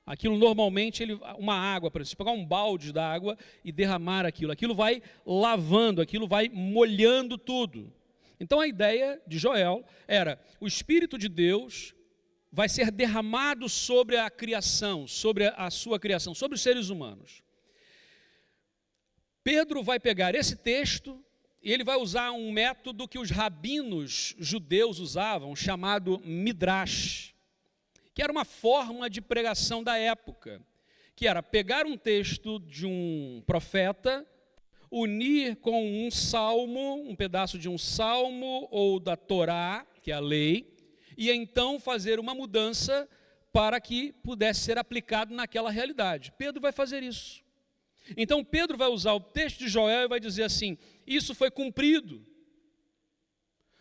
Aquilo normalmente, uma água, para você pegar um balde d'água e derramar aquilo vai lavando, aquilo vai molhando tudo. Então a ideia de Joel era, o Espírito de Deus vai ser derramado sobre a criação, sobre a sua criação, sobre os seres humanos. Pedro vai pegar esse texto e ele vai usar um método que os rabinos judeus usavam, chamado Midrash, que era uma forma de pregação da época, que era pegar um texto de um profeta, unir com um salmo, um pedaço de um salmo ou da Torá, que é a lei, e então fazer uma mudança para que pudesse ser aplicado naquela realidade. Pedro vai fazer isso. Então Pedro vai usar o texto de Joel e vai dizer assim, isso foi cumprido.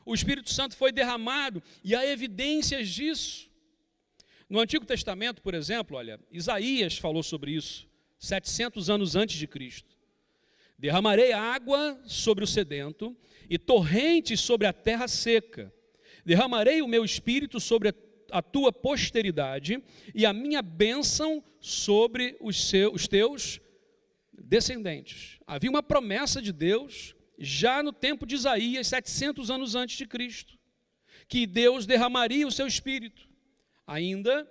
O Espírito Santo foi derramado e há evidências disso. No Antigo Testamento, por exemplo, olha, Isaías falou sobre isso, 700 anos antes de Cristo. Derramarei água sobre o sedento e torrentes sobre a terra seca. Derramarei o meu espírito sobre a tua posteridade e a minha bênção sobre os teus descendentes. Havia uma promessa de Deus já no tempo de Isaías, 700 anos antes de Cristo, que Deus derramaria o seu espírito. Ainda,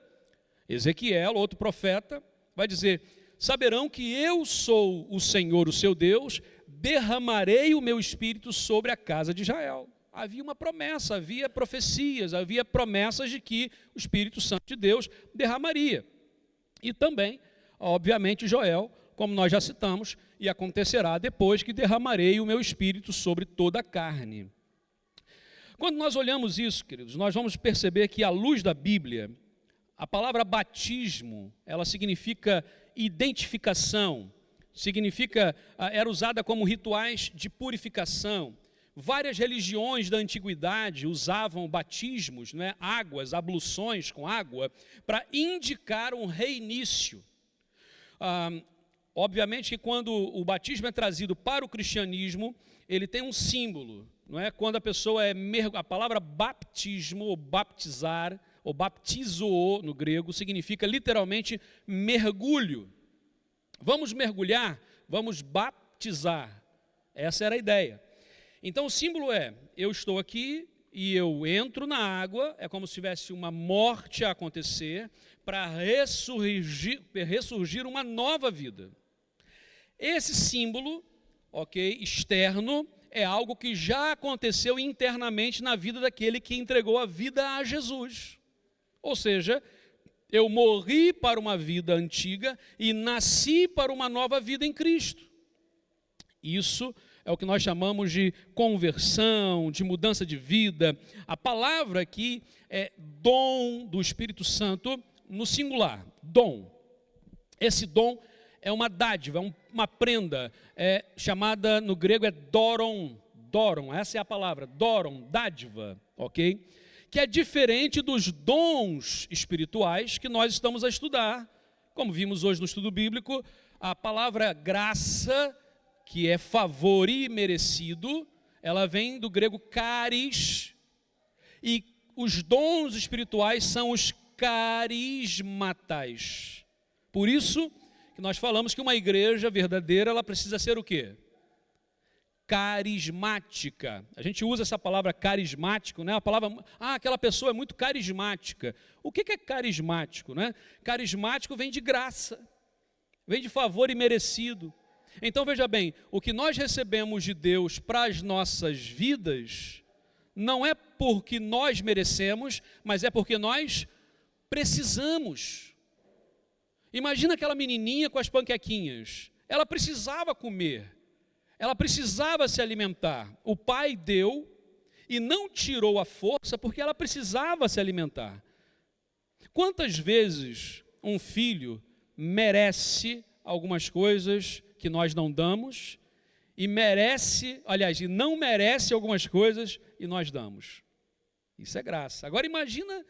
Ezequiel, outro profeta, vai dizer, saberão que eu sou o Senhor, o seu Deus, derramarei o meu espírito sobre a casa de Israel. Havia uma promessa, havia profecias, havia promessas de que o Espírito Santo de Deus derramaria. E também, obviamente, Joel, como nós já citamos, e acontecerá depois que derramarei o meu espírito sobre toda a carne. Quando nós olhamos isso, queridos, nós vamos perceber que à luz da Bíblia, a palavra batismo, ela significa identificação, era usada como rituais de purificação. Várias religiões da antiguidade usavam batismos, né, águas, abluções com água, para indicar um reinício. Obviamente que quando o batismo é trazido para o cristianismo, ele tem um símbolo, não é? Quando a pessoa a palavra baptismo, ou baptizar, ou baptizo no grego, significa literalmente mergulho. Vamos mergulhar, vamos baptizar. Essa era a ideia. Então o símbolo eu estou aqui e eu entro na água, é como se tivesse uma morte a acontecer, para ressurgir uma nova vida. Esse símbolo, externo, é algo que já aconteceu internamente na vida daquele que entregou a vida a Jesus. Ou seja, eu morri para uma vida antiga e nasci para uma nova vida em Cristo. Isso é o que nós chamamos de conversão, de mudança de vida. A palavra aqui é dom do Espírito Santo no singular, dom. Esse dom é uma dádiva, uma prenda, chamada no grego doron, essa é a palavra, doron, dádiva, ok? Que é diferente dos dons espirituais que nós estamos a estudar. Como vimos hoje no estudo bíblico, a palavra graça, que é favor imerecido, ela vem do grego charis, E os dons espirituais são os carismatais. Por isso que nós falamos que uma igreja verdadeira, ela precisa ser o quê? Carismática. A gente usa essa palavra carismático, né? A palavra, aquela pessoa é muito carismática. O que é carismático, né? Carismático vem de graça, vem de favor imerecido. Então veja bem, o que nós recebemos de Deus para as nossas vidas não é porque nós merecemos, mas é porque nós precisamos. Imagina aquela menininha com as panquequinhas. Ela precisava comer. Ela precisava se alimentar. O pai deu e não tirou a força porque ela precisava se alimentar. Quantas vezes um filho merece algumas coisas que nós não damos e não merece algumas coisas e nós damos? Isso é graça. Agora imagina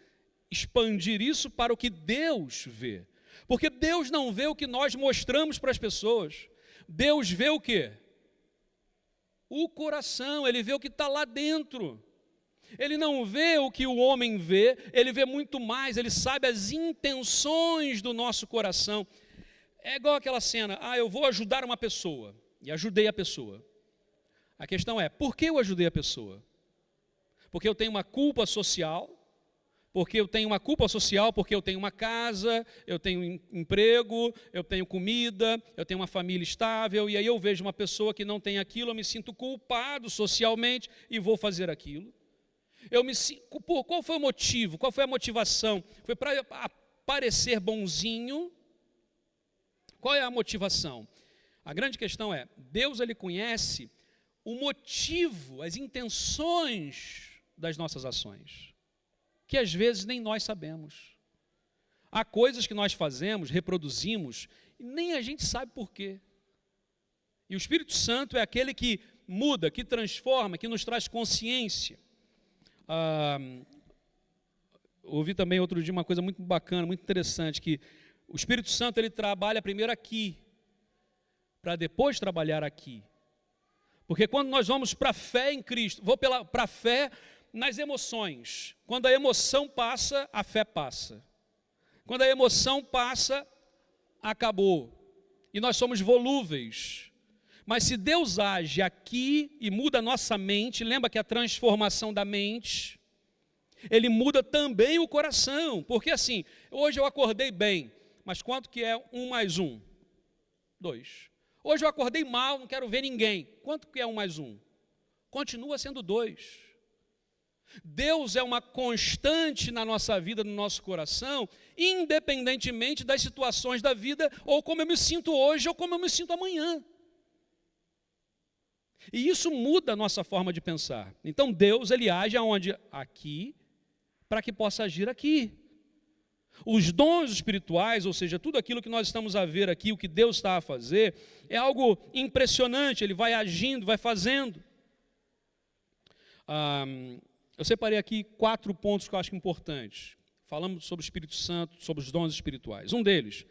expandir isso para o que Deus vê. Porque Deus não vê o que nós mostramos para as pessoas. Deus vê o quê? O coração, Ele vê o que está lá dentro. Ele não vê o que o homem vê, Ele vê muito mais, Ele sabe as intenções do nosso coração. É igual aquela cena, eu vou ajudar uma pessoa, e ajudei a pessoa. A questão é, por que eu ajudei a pessoa? Porque eu tenho uma culpa social, porque eu tenho uma casa, eu tenho emprego, eu tenho comida, eu tenho uma família estável, e aí eu vejo uma pessoa que não tem aquilo, eu me sinto culpado socialmente e vou fazer aquilo. Qual foi o motivo? Qual foi a motivação? Foi para parecer bonzinho? Qual é a motivação? A grande questão é, Deus ele conhece o motivo, as intenções das nossas ações, que às vezes nem nós sabemos. Há coisas que nós fazemos, reproduzimos, e nem a gente sabe por quê. E o Espírito Santo é aquele que muda, que transforma, que nos traz consciência. Ouvi também outro dia uma coisa muito bacana, muito interessante, que o Espírito Santo ele trabalha primeiro aqui, para depois trabalhar aqui. Porque quando nós vamos para a fé em Cristo, para a fé nas emoções. Quando a emoção passa, a fé passa. Quando a emoção passa, acabou. E nós somos volúveis. Mas se Deus age aqui e muda a nossa mente, lembra que a transformação da mente, Ele muda também o coração. Porque assim, hoje eu acordei bem, mas quanto que é 1 mais 1? 2. Hoje eu acordei mal, não quero ver ninguém. Quanto que é 1 mais 1? Continua sendo 2. Deus é uma constante na nossa vida, no nosso coração, independentemente das situações da vida, ou como eu me sinto hoje, ou como eu me sinto amanhã. E isso muda a nossa forma de pensar. Então Deus, Ele age aonde? Aqui, para que possa agir aqui. Os dons espirituais, ou seja, tudo aquilo que nós estamos a ver aqui, o que Deus está a fazer, é algo impressionante, Ele vai agindo, vai fazendo. Eu separei aqui 4 pontos que eu acho importantes. Falamos sobre o Espírito Santo, sobre os dons espirituais. Um deles,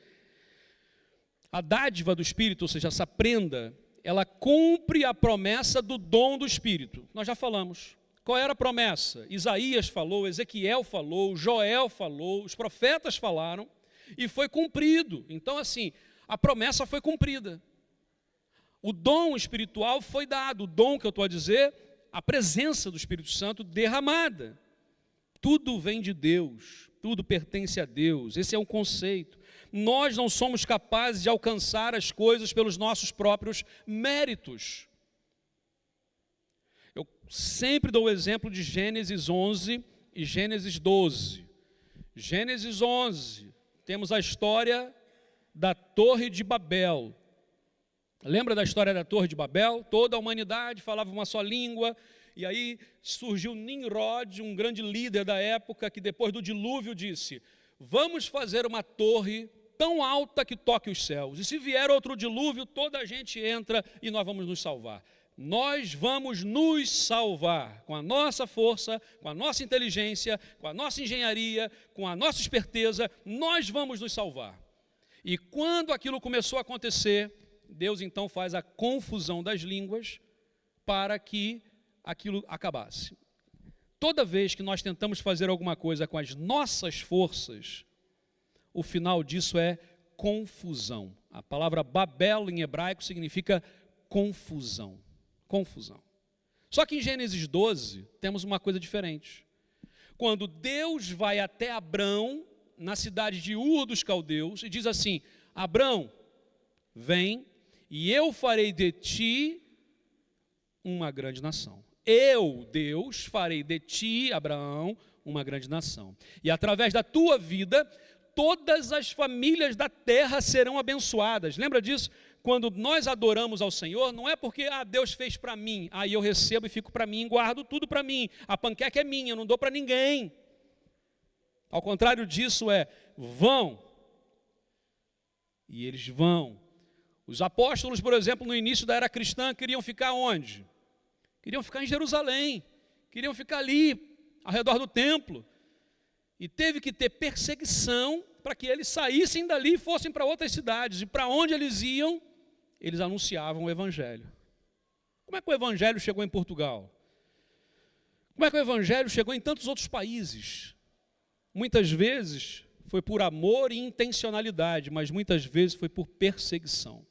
a dádiva do Espírito, ou seja, essa prenda, ela cumpre a promessa do dom do Espírito. Nós já falamos. Qual era a promessa? Isaías falou, Ezequiel falou, Joel falou, os profetas falaram e foi cumprido. Então, assim, a promessa foi cumprida. O dom espiritual foi dado. O dom que eu estou a dizer, a presença do Espírito Santo derramada. Tudo vem de Deus, tudo pertence a Deus. Esse é um conceito. Nós não somos capazes de alcançar as coisas pelos nossos próprios méritos. Eu sempre dou o exemplo de Gênesis 11 e Gênesis 12. Gênesis 11, temos a história da Torre de Babel. Lembra da história da Torre de Babel? Toda a humanidade falava uma só língua, e aí surgiu Nimrod, um grande líder da época, que depois do dilúvio disse, vamos fazer uma torre tão alta que toque os céus, e se vier outro dilúvio, toda a gente entra e nós vamos nos salvar. Nós vamos nos salvar com a nossa força, com a nossa inteligência, com a nossa engenharia, com a nossa esperteza, nós vamos nos salvar. E quando aquilo começou a acontecer, Deus então faz a confusão das línguas para que aquilo acabasse. toda vez que nós tentamos fazer alguma coisa com as nossas forças, o final disso é confusão. A palavra Babel em hebraico significa confusão. Confusão. Só que em Gênesis 12 temos uma coisa diferente. Quando Deus vai até Abrão, na cidade de Ur dos Caldeus, e diz assim: Abrão, vem, e eu farei de ti uma grande nação. Eu, Deus, farei de ti, Abraão, uma grande nação. E através da tua vida, todas as famílias da terra serão abençoadas. Lembra disso? Quando nós adoramos ao Senhor, não é porque Deus fez para mim, aí eu recebo e fico para mim, guardo tudo para mim. A panqueca é minha, eu não dou para ninguém. Ao contrário disso vão. E eles vão. Os apóstolos, por exemplo, no início da era cristã, queriam ficar onde? Queriam ficar em Jerusalém. Queriam ficar ali, ao redor do templo. E teve que ter perseguição para que eles saíssem dali e fossem para outras cidades. E para onde eles iam, eles anunciavam o Evangelho. Como é que o Evangelho chegou em Portugal? Como é que o Evangelho chegou em tantos outros países? Muitas vezes foi por amor e intencionalidade, mas muitas vezes foi por perseguição.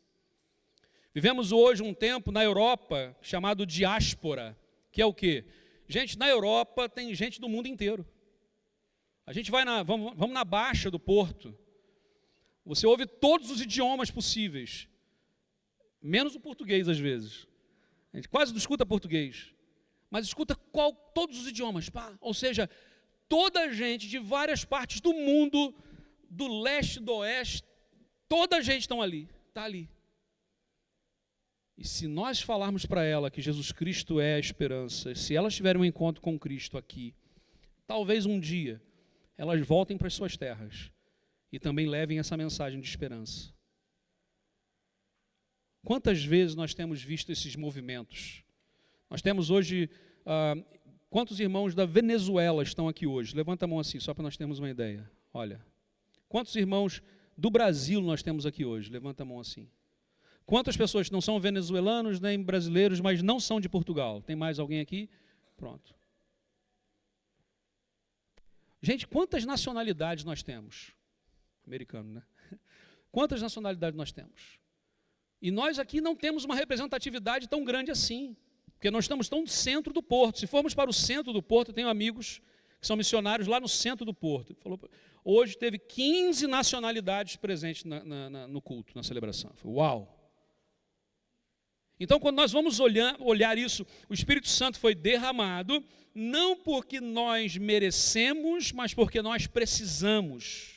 Vivemos hoje um tempo na Europa chamado diáspora, que é o quê? Gente, na Europa tem gente do mundo inteiro. A gente vai vamos na Baixa do Porto. Você ouve todos os idiomas possíveis, menos o português às vezes. A gente quase não escuta português, mas escuta todos os idiomas. Ou seja, toda a gente de várias partes do mundo, do leste, do oeste, toda a gente está ali. E se nós falarmos para ela que Jesus Cristo é a esperança, se elas tiverem um encontro com Cristo aqui, talvez um dia elas voltem para as suas terras e também levem essa mensagem de esperança. Quantas vezes nós temos visto esses movimentos? Nós temos hoje, quantos irmãos da Venezuela estão aqui hoje? Levanta a mão assim, só para nós termos uma ideia. Olha, quantos irmãos do Brasil nós temos aqui hoje? Levanta a mão assim. Quantas pessoas que não são venezuelanos nem brasileiros, mas não são de Portugal? Tem mais alguém aqui? Pronto. Gente, quantas nacionalidades nós temos? Americano, né? Quantas nacionalidades nós temos? E nós aqui não temos uma representatividade tão grande assim, porque nós estamos tão no centro do Porto. Se formos para o centro do Porto, eu tenho amigos que são missionários lá no centro do Porto. Hoje teve 15 nacionalidades presentes no culto, na celebração. Uau! Então, quando nós vamos olhar isso, o Espírito Santo foi derramado, não porque nós merecemos, mas porque nós precisamos.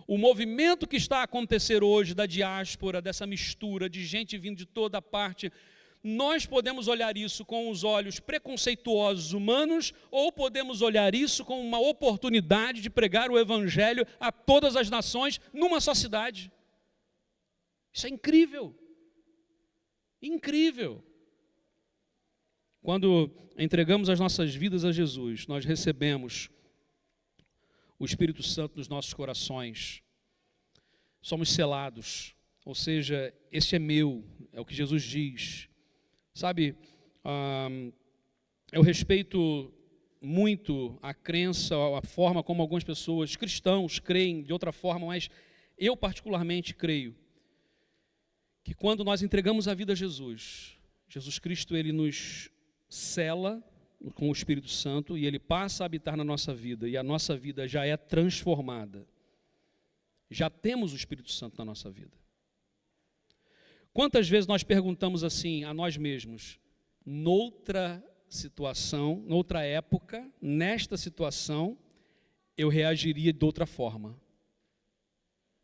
O movimento que está a acontecer hoje da diáspora, dessa mistura de gente vindo de toda parte, nós podemos olhar isso com os olhos preconceituosos humanos, ou podemos olhar isso como uma oportunidade de pregar o Evangelho a todas as nações numa só cidade. Isso é incrível. Incrível. Quando entregamos as nossas vidas a Jesus, nós recebemos o Espírito Santo nos nossos corações. Somos selados, ou seja, este é meu, é o que Jesus diz. Sabe, eu respeito muito a crença, a forma como algumas pessoas, cristãos, creem de outra forma, mas eu particularmente creio que quando nós entregamos a vida a Jesus, Jesus Cristo, ele nos sela com o Espírito Santo e ele passa a habitar na nossa vida e a nossa vida já é transformada. Já temos o Espírito Santo na nossa vida. Quantas vezes nós perguntamos assim a nós mesmos, noutra situação, noutra época, nesta situação, eu reagiria de outra forma.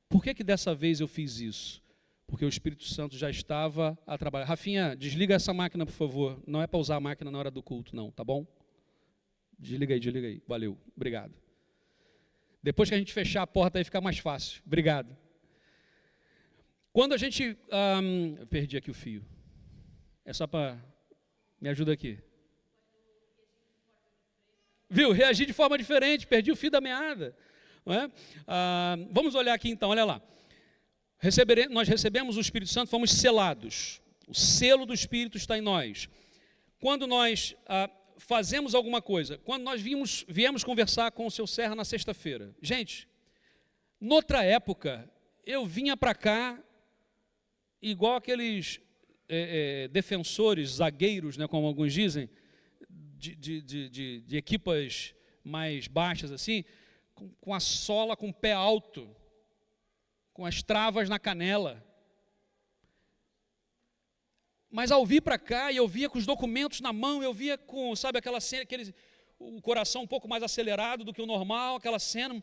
Por que dessa vez eu fiz isso? Porque o Espírito Santo já estava a trabalhar. Rafinha, desliga essa máquina, por favor. Não é para usar a máquina na hora do culto, não, tá bom? Desliga aí. Valeu, obrigado. Depois que a gente fechar a porta aí fica mais fácil. Obrigado. Quando a gente... eu perdi aqui o fio. É só para... Me ajuda aqui. Viu? Reagir de forma diferente. Perdi o fio da meada. Não é? Vamos olhar aqui então, olha lá. Nós recebemos o Espírito Santo, fomos selados. O selo do Espírito está em nós. Quando nós fazemos alguma coisa. Quando nós viemos conversar com o seu Serra na sexta-feira, gente, noutra época, eu vinha para cá igual aqueles defensores, zagueiros, né, como alguns dizem, de equipas mais baixas assim, com a sola com o pé alto, com as travas na canela. Mas ao vir para cá, e eu via com os documentos na mão, eu via com, sabe, aquela cena, o coração um pouco mais acelerado do que o normal, aquela cena.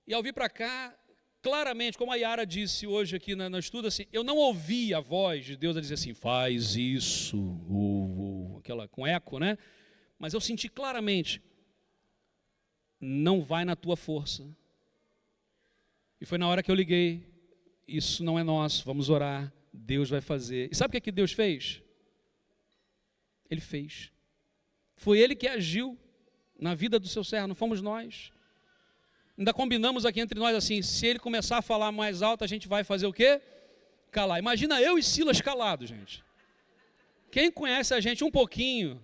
E ao vir para cá, claramente, como a Yara disse hoje aqui no estudo, assim, eu não ouvi a voz de Deus a dizer assim, faz isso, aquela com eco, né? Mas eu senti claramente, não vai na tua força. E foi na hora que eu liguei, isso não é nosso, vamos orar. Deus vai fazer. E sabe o que Deus fez? Ele fez. Foi Ele que agiu na vida do seu servo, não fomos nós. Ainda combinamos aqui entre nós assim, se ele começar a falar mais alto, a gente vai fazer o quê? Calar. Imagina eu e Silas calados, gente. Quem conhece a gente um pouquinho,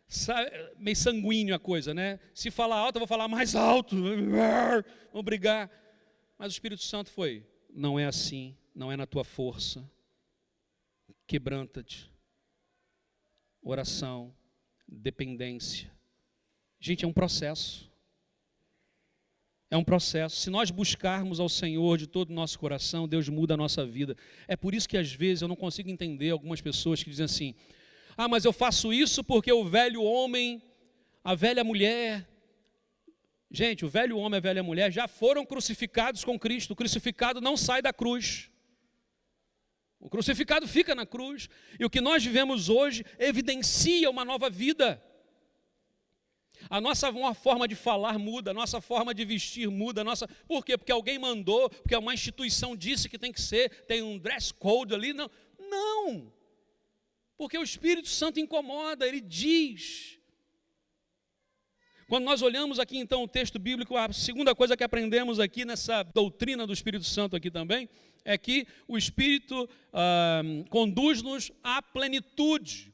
sabe, meio sanguíneo a coisa, né? Se falar alto, eu vou falar mais alto. Vamos brigar. Mas o Espírito Santo foi, não é assim. Não é na tua força, quebranta-te, oração, dependência. Gente, é um processo. É um processo. Se nós buscarmos ao Senhor de todo o nosso coração, Deus muda a nossa vida. É por isso que às vezes eu não consigo entender algumas pessoas que dizem assim, mas eu faço isso porque o velho homem, a velha mulher... Gente, o velho homem e a velha mulher já foram crucificados com Cristo. O crucificado não sai da cruz. O crucificado fica na cruz, e o que nós vivemos hoje evidencia uma nova vida. A nossa forma de falar muda, a nossa forma de vestir muda. Por quê? Porque alguém mandou, porque uma instituição disse que tem que ser, tem um dress code ali. Não, porque o Espírito Santo incomoda, ele diz. Quando nós olhamos aqui então o texto bíblico, a segunda coisa que aprendemos aqui nessa doutrina do Espírito Santo aqui também, é que o Espírito conduz-nos à plenitude.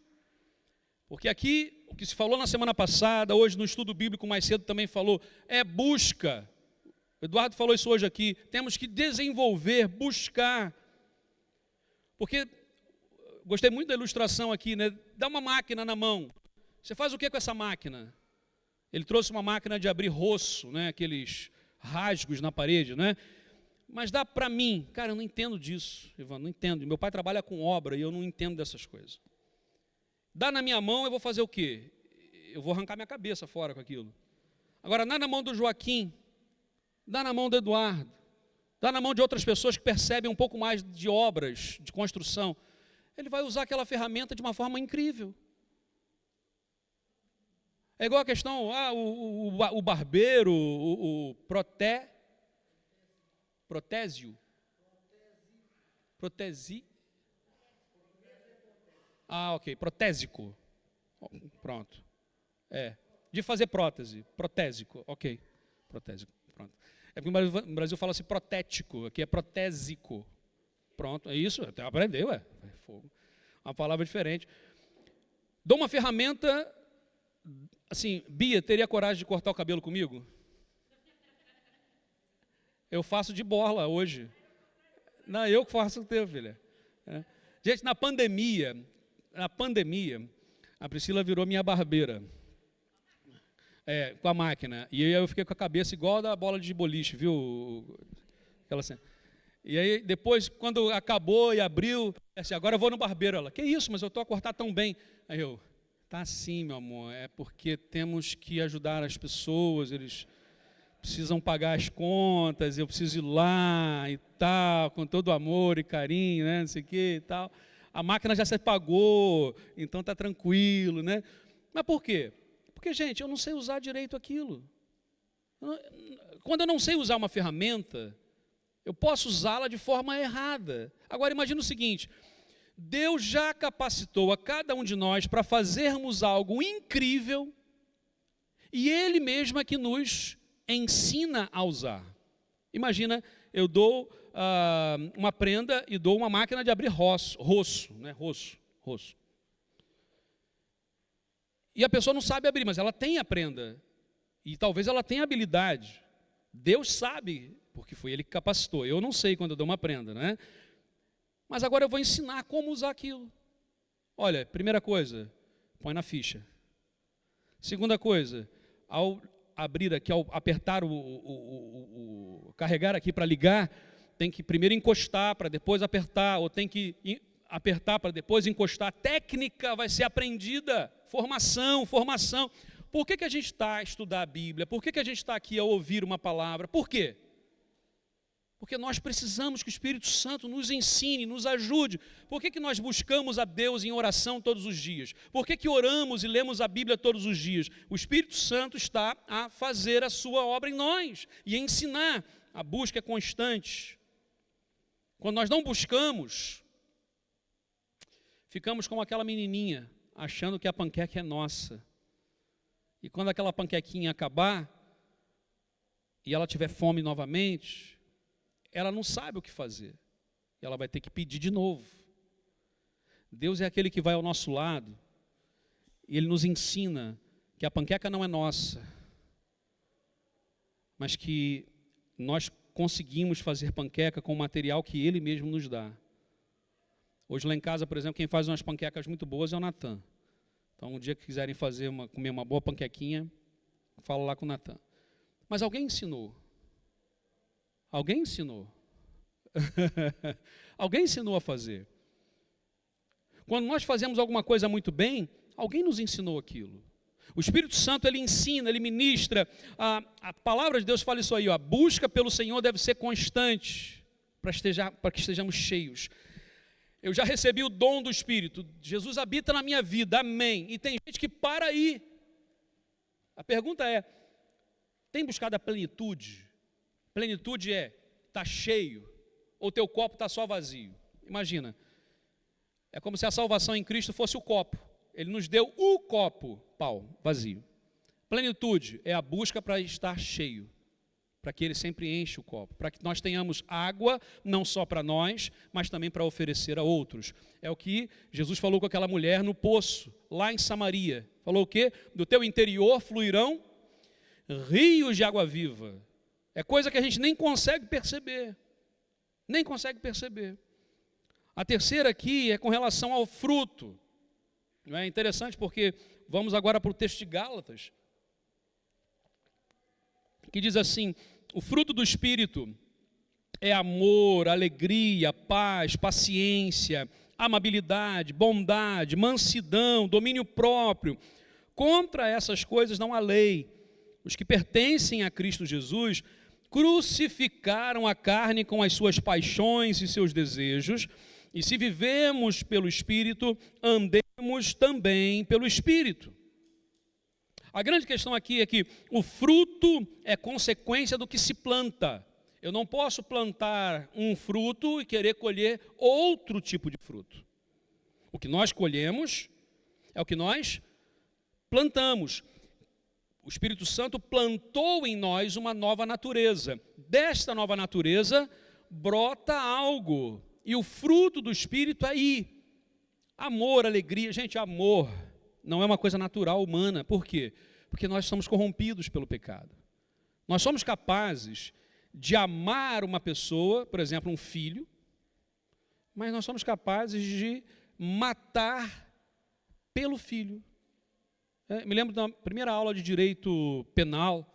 Porque aqui, o que se falou na semana passada, hoje no estudo bíblico mais cedo também falou, é busca. O Eduardo falou isso hoje aqui, temos que desenvolver, buscar. Porque, gostei muito da ilustração aqui, né? Dá uma máquina na mão. Você faz o que com essa máquina? Ele trouxe uma máquina de abrir roço, né? Aqueles rasgos na parede, né? Mas dá para mim, cara, eu não entendo disso, Ivan, não entendo. Meu pai trabalha com obra e eu não entendo dessas coisas. Dá na minha mão, eu vou fazer o quê? Eu vou arrancar minha cabeça fora com aquilo. Agora, dá na mão do Joaquim, dá na mão do Eduardo, dá na mão de outras pessoas que percebem um pouco mais de obras, de construção. Ele vai usar aquela ferramenta de uma forma incrível. É igual a questão, o barbeiro, o protésio. Ok, protésico. Pronto. De fazer prótese, protésico, ok. Protésico, pronto. É porque no Brasil fala assim protético, aqui é protésico. Pronto, é isso, até aprendeu, fogo. Uma palavra diferente. Dou uma ferramenta, assim, Bia, teria coragem de cortar o cabelo comigo? Eu faço de borla hoje. Não, eu que faço o teu, filha. Gente, na pandemia, a Priscila virou minha barbeira. Com a máquina. E aí eu fiquei com a cabeça igual a da bola de boliche, viu? Aquela cena. E aí depois, quando acabou e abriu, assim, agora eu vou no barbeiro. Ela, que isso, mas eu estou a cortar tão bem. Aí eu, tá assim, meu amor, é porque temos que ajudar as pessoas, eles precisam pagar as contas, eu preciso ir lá e tal, com todo amor e carinho, né, não sei o que e tal. A máquina já se pagou, então está tranquilo, né? Mas por quê? Porque, gente, eu não sei usar direito aquilo. Quando eu não sei usar uma ferramenta, eu posso usá-la de forma errada. Agora, imagina o seguinte, Deus já capacitou a cada um de nós para fazermos algo incrível e Ele mesmo é que nos ensina a usar. Imagina, eu dou uma prenda e dou uma máquina de abrir roço. E a pessoa não sabe abrir, mas ela tem a prenda. E talvez ela tenha habilidade. Deus sabe, porque foi Ele que capacitou. Eu não sei quando eu dou uma prenda, né? Mas agora eu vou ensinar como usar aquilo. Olha, primeira coisa, põe na ficha. Segunda coisa, ao abrir aqui, ao apertar carregar aqui para ligar, tem que primeiro encostar para depois apertar, ou tem que apertar para depois encostar. A técnica vai ser aprendida. Formação. Por que a gente está a estudar a Bíblia? Por que a gente está aqui a ouvir uma palavra? Por quê? Porque nós precisamos que o Espírito Santo nos ensine, nos ajude. Por que nós buscamos a Deus em oração todos os dias? Por que oramos e lemos a Bíblia todos os dias? O Espírito Santo está a fazer a sua obra em nós e a ensinar. A busca é constante. Quando nós não buscamos, ficamos como aquela menininha, achando que a panqueca é nossa. E quando aquela panquequinha acabar, e ela tiver fome novamente, ela não sabe o que fazer. E ela vai ter que pedir de novo. Deus é aquele que vai ao nosso lado, e Ele nos ensina que a panqueca não é nossa, mas que nós conseguimos fazer panqueca com o material que Ele mesmo nos dá. Hoje lá em casa, por exemplo, quem faz umas panquecas muito boas é o Natan. Então, um dia que quiserem comer uma boa panquequinha, fala lá com o Natan. Mas alguém ensinou. Alguém ensinou. Alguém ensinou a fazer. Quando nós fazemos alguma coisa muito bem, alguém nos ensinou aquilo. O Espírito Santo, Ele ensina, Ele ministra. A palavra de Deus fala isso aí, ó, a busca pelo Senhor deve ser constante, para que estejamos cheios. Eu já recebi o dom do Espírito, Jesus habita na minha vida, amém. E tem gente que para aí. A pergunta é, tem buscado a plenitude? Plenitude é, está cheio, ou teu copo está só vazio? Imagina, é como se a salvação em Cristo fosse o copo. Ele nos deu o copo, vazio. Plenitude é a busca para estar cheio, para que Ele sempre enche o copo, para que nós tenhamos água, não só para nós, mas também para oferecer a outros. É o que Jesus falou com aquela mulher no poço, lá em Samaria. Falou o quê? Do teu interior fluirão rios de água viva. É coisa que a gente nem consegue perceber. Nem consegue perceber. A terceira aqui é com relação ao fruto. Não é interessante porque vamos agora para o texto de Gálatas, que diz assim: o fruto do Espírito é amor, alegria, paz, paciência, amabilidade, bondade, mansidão, domínio próprio. Contra essas coisas não há lei. Os que pertencem a Cristo Jesus crucificaram a carne com as suas paixões e seus desejos, e se vivemos pelo Espírito, andemos também pelo Espírito. A grande questão aqui é que o fruto é consequência do que se planta. Eu não posso plantar um fruto e querer colher outro tipo de fruto. O que nós colhemos é o que nós plantamos. O Espírito Santo plantou em nós uma nova natureza. Desta nova natureza brota algo. E o fruto do Espírito é aí. Amor, alegria. Gente, amor não é uma coisa natural, humana. Por quê? Porque nós somos corrompidos pelo pecado. Nós somos capazes de amar uma pessoa, por exemplo, um filho, mas nós somos capazes de matar pelo filho. Me lembro da primeira aula de direito penal,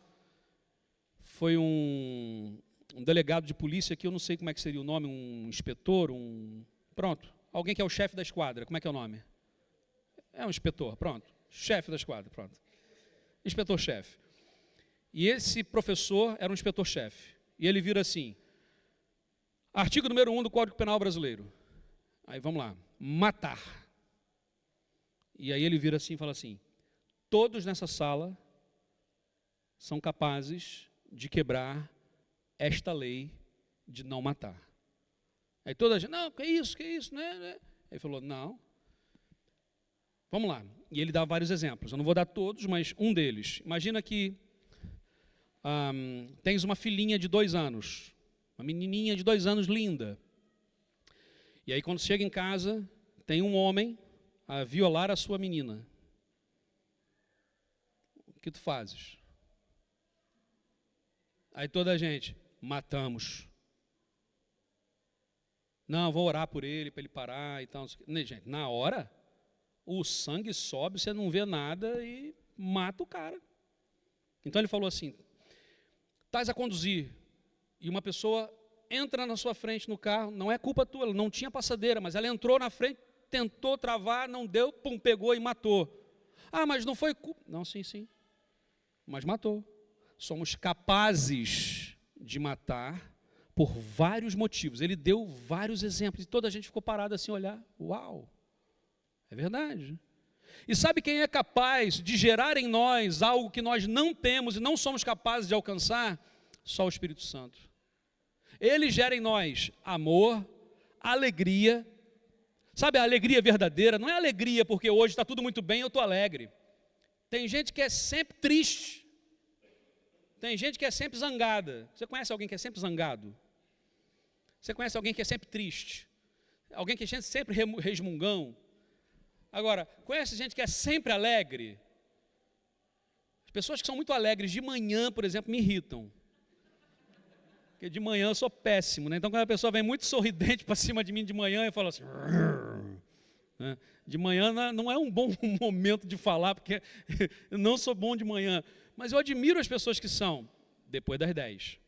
foi um delegado de polícia, que eu não sei como é que seria o nome, um inspetor, alguém que é o chefe da esquadra, como é que é o nome? É um inspetor, pronto, chefe da esquadra, pronto. Inspetor-chefe. E esse professor era um inspetor-chefe. E ele vira assim, artigo número 1 do Código Penal Brasileiro. Aí vamos lá, matar. E aí ele vira assim e fala assim, todos nessa sala são capazes de quebrar esta lei de não matar. Aí toda a gente, não, que isso, né? Ele falou, não. Vamos lá. E ele dá vários exemplos. Eu não vou dar todos, mas um deles. Imagina que tens uma filhinha de 2 anos, uma menininha de 2 anos linda. E aí quando chega em casa, tem um homem a violar a sua menina. que tu fazes? Aí toda a gente, matamos. Não, vou orar por ele, para ele parar e tal. Gente, na hora, o sangue sobe, você não vê nada e mata o cara. Então ele falou assim, estás a conduzir e uma pessoa entra na sua frente no carro, não é culpa tua, ela não tinha passadeira, mas ela entrou na frente, tentou travar, não deu, pum, pegou e matou. Ah, mas não foi culpa. Não, sim, mas matou. Somos capazes de matar por vários motivos. Ele deu vários exemplos e toda a gente ficou parada assim, olhar. Uau, é verdade. E sabe quem é capaz de gerar em nós algo que nós não temos e não somos capazes de alcançar? Só o Espírito Santo. Ele gera em nós amor, alegria. Sabe a alegria verdadeira? Não é alegria porque hoje está tudo muito bem e eu estou alegre. Tem gente que é sempre triste. Tem gente que é sempre zangada. Você conhece alguém que é sempre zangado? Você conhece alguém que é sempre triste? Alguém que é sempre resmungão? Agora, conhece gente que é sempre alegre? As pessoas que são muito alegres de manhã, por exemplo, me irritam. Porque de manhã eu sou péssimo, né? Então quando a pessoa vem muito sorridente para cima de mim de manhã, eu falo assim... Né? De manhã não é um bom momento de falar, porque eu não sou bom de manhã. Mas eu admiro as pessoas que são depois das 10.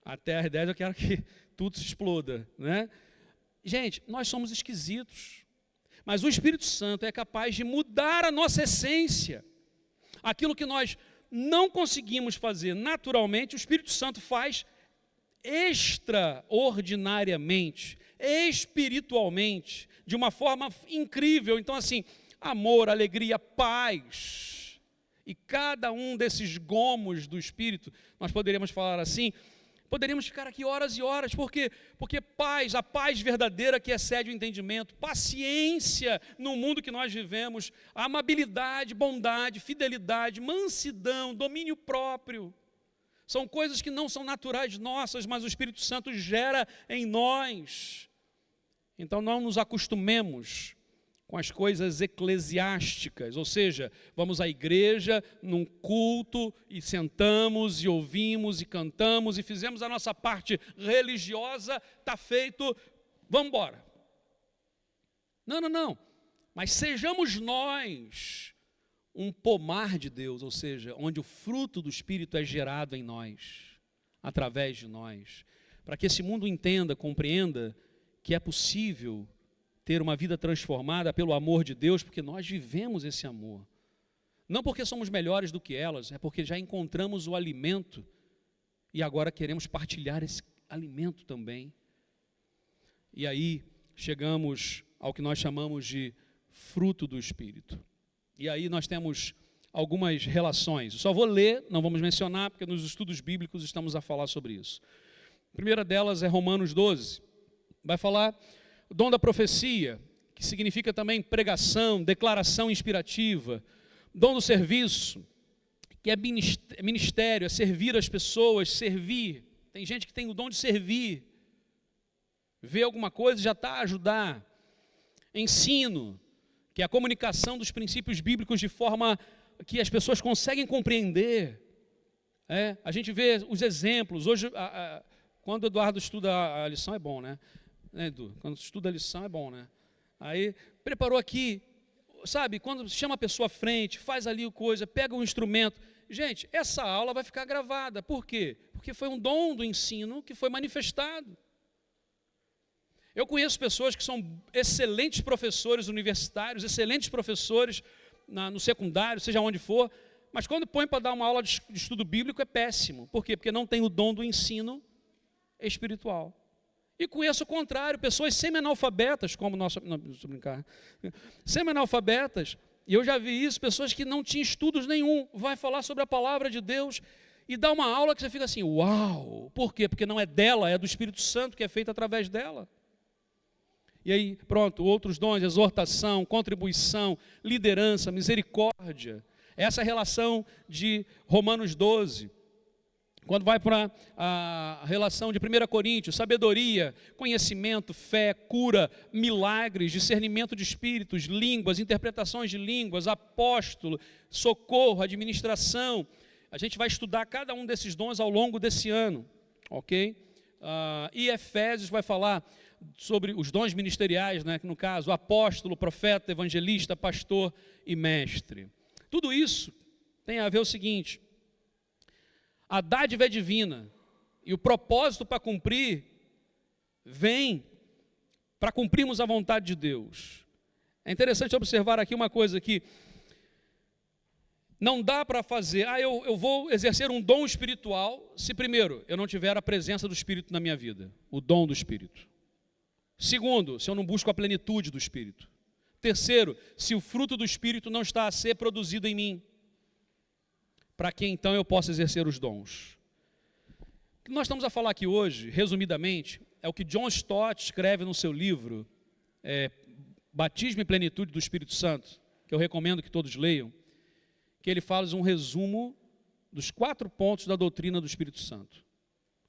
Até as 10 eu quero que tudo se exploda, né? Gente, nós somos esquisitos. Mas o Espírito Santo é capaz de mudar a nossa essência. Aquilo que nós não conseguimos fazer naturalmente, o Espírito Santo faz extraordinariamente, espiritualmente, de uma forma incrível. Então, assim, amor, alegria, paz. E cada um desses gomos do Espírito, nós poderíamos falar assim, poderíamos ficar aqui horas e horas, por quê? Porque paz, a paz verdadeira que excede o entendimento, paciência no mundo que nós vivemos, amabilidade, bondade, fidelidade, mansidão, domínio próprio, são coisas que não são naturais nossas, mas o Espírito Santo gera em nós. Então não nos acostumemos com as coisas eclesiásticas, ou seja, vamos à igreja, num culto, e sentamos, e ouvimos, e cantamos, e fizemos a nossa parte religiosa, está feito, vamos embora. Não, mas sejamos nós um pomar de Deus, ou seja, onde o fruto do Espírito é gerado em nós, através de nós, para que esse mundo entenda, compreenda que é possível ter uma vida transformada pelo amor de Deus, porque nós vivemos esse amor. Não porque somos melhores do que elas, é porque já encontramos o alimento e agora queremos partilhar esse alimento também. E aí chegamos ao que nós chamamos de fruto do Espírito. E aí nós temos algumas relações. Eu só vou ler, não vamos mencionar, porque nos estudos bíblicos estamos a falar sobre isso. A primeira delas é Romanos 12. Vai falar o dom da profecia, que significa também pregação, declaração inspirativa. Dom do serviço, que é ministério, é servir as pessoas, servir. Tem gente que tem o dom de servir. Vê alguma coisa e já está a ajudar. Ensino, que é a comunicação dos princípios bíblicos de forma que as pessoas conseguem compreender. A gente vê os exemplos. Hoje, quando o Eduardo estuda a lição, é bom, né? Edu? Quando estuda a lição, é bom, né? Aí, preparou aqui, sabe? Quando chama a pessoa à frente, faz ali coisa, pega um instrumento. Gente, essa aula vai ficar gravada. Por quê? Porque foi um dom do ensino que foi manifestado. Eu conheço pessoas que são excelentes professores universitários, excelentes professores no secundário, seja onde for, mas quando põe para dar uma aula de estudo bíblico é péssimo. Por quê? Porque não tem o dom do ensino espiritual. E conheço o contrário, pessoas semi-analfabetas, como nós, não, deixa eu brincar, semi-analfabetas, e eu já vi isso, pessoas que não tinham estudos nenhum, vai falar sobre a palavra de Deus e dá uma aula que você fica assim, uau! Por quê? Porque não é dela, é do Espírito Santo que é feito através dela. E aí, pronto, outros dons, exortação, contribuição, liderança, misericórdia. Essa relação de Romanos 12. Quando vai para a relação de 1 Coríntios, sabedoria, conhecimento, fé, cura, milagres, discernimento de espíritos, línguas, interpretações de línguas, apóstolo, socorro, administração. A gente vai estudar cada um desses dons ao longo desse ano, ok? E Efésios vai falar sobre os dons ministeriais, né? No caso, apóstolo, profeta, evangelista, pastor e mestre. Tudo isso tem a ver o seguinte: a dádiva é divina e o propósito para cumprir vem para cumprirmos a vontade de Deus. É interessante observar aqui uma coisa que não dá para fazer, eu vou exercer um dom espiritual se primeiro eu não tiver a presença do Espírito na minha vida, o dom do Espírito. Segundo, se eu não busco a plenitude do Espírito. Terceiro, se o fruto do Espírito não está a ser produzido em mim. Para que então eu possa exercer os dons? O que nós estamos a falar aqui hoje, resumidamente, é o que John Stott escreve no seu livro, Batismo e Plenitude do Espírito Santo, que eu recomendo que todos leiam, que ele faz um resumo dos 4 pontos da doutrina do Espírito Santo.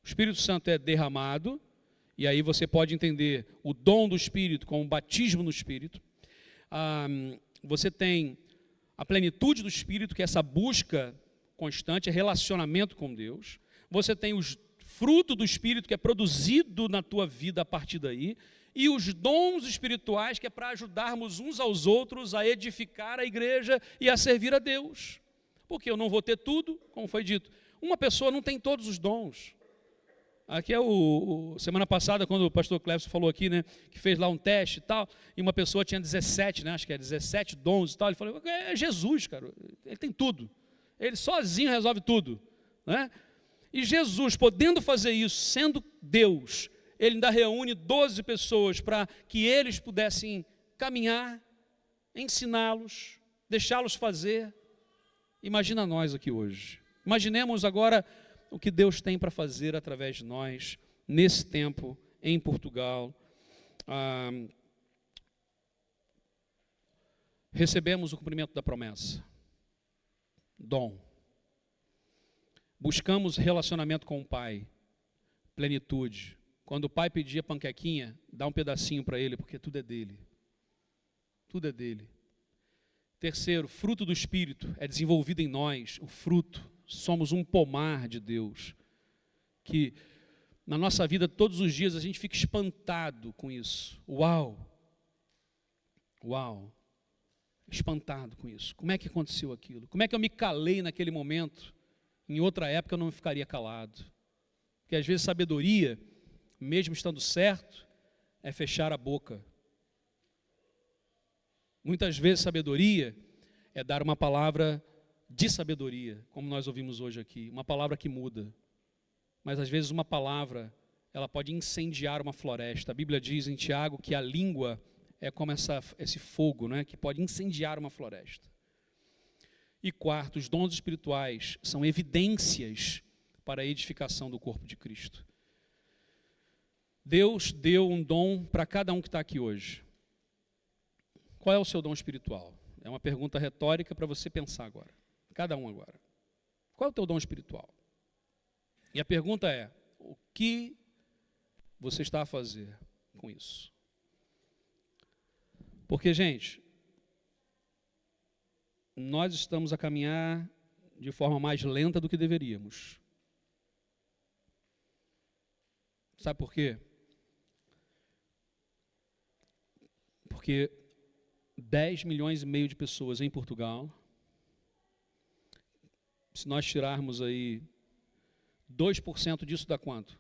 O Espírito Santo é derramado, e aí você pode entender o dom do Espírito como batismo no Espírito. Você tem a plenitude do Espírito, que é essa busca constante, é relacionamento com Deus. Você tem os frutos do Espírito, que é produzido na tua vida a partir daí, e os dons espirituais, que é para ajudarmos uns aos outros a edificar a igreja e a servir a Deus. Porque eu não vou ter tudo, como foi dito. Uma pessoa não tem todos os dons. Aqui é semana passada, quando o pastor Cleves falou aqui, né, que fez lá um teste e tal, e uma pessoa tinha 17, né, acho que é 17 dons e tal, ele falou, é Jesus, cara, ele tem tudo. Ele sozinho resolve tudo, né? E Jesus, podendo fazer isso, sendo Deus, ele ainda reúne 12 pessoas para que eles pudessem caminhar, ensiná-los, deixá-los fazer. Imagina nós aqui hoje. Imaginemos agora o que Deus tem para fazer através de nós, nesse tempo, em Portugal. Recebemos o cumprimento da promessa. Dom. Buscamos relacionamento com o Pai, plenitude. Quando o Pai pedia panquequinha, dá um pedacinho para ele, porque tudo é dele. Tudo é dele. Terceiro, fruto do Espírito é desenvolvido em nós, o fruto. Somos um pomar de Deus, que na nossa vida todos os dias a gente fica espantado com isso. Uau! Uau! Espantado com isso. Como é que aconteceu aquilo? Como é que eu me calei naquele momento? Em outra época eu não ficaria calado. Porque às vezes sabedoria, mesmo estando certo, é fechar a boca. Muitas vezes sabedoria é dar uma palavra de sabedoria, como nós ouvimos hoje aqui, uma palavra que muda. Mas às vezes uma palavra, ela pode incendiar uma floresta. A Bíblia diz em Tiago que a língua é como esse fogo, né, que pode incendiar uma floresta. E quarto, os dons espirituais são evidências para a edificação do corpo de Cristo. Deus deu um dom para cada um que está aqui hoje. Qual é o seu dom espiritual? É uma pergunta retórica para você pensar agora. Cada um agora. Qual é o teu dom espiritual? E a pergunta é, o que você está a fazer com isso? Porque, gente, nós estamos a caminhar de forma mais lenta do que deveríamos. Sabe por quê? Porque 10 milhões e meio de pessoas em Portugal, se nós tirarmos aí 2% disso dá quanto?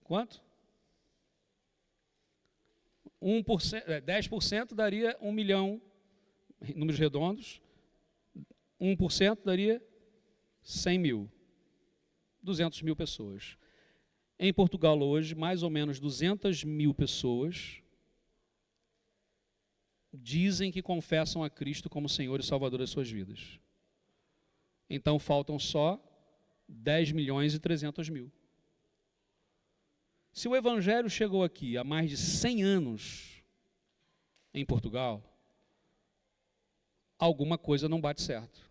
Quanto? 10% daria 1 milhão, números redondos. 1% daria 100 mil. 200 mil pessoas. Em Portugal hoje, mais ou menos 200 mil pessoas dizem que confessam a Cristo como Senhor e Salvador das suas vidas. Então faltam só 10 milhões e 300 mil. Se o Evangelho chegou aqui há mais de 100 anos em Portugal, alguma coisa não bate certo.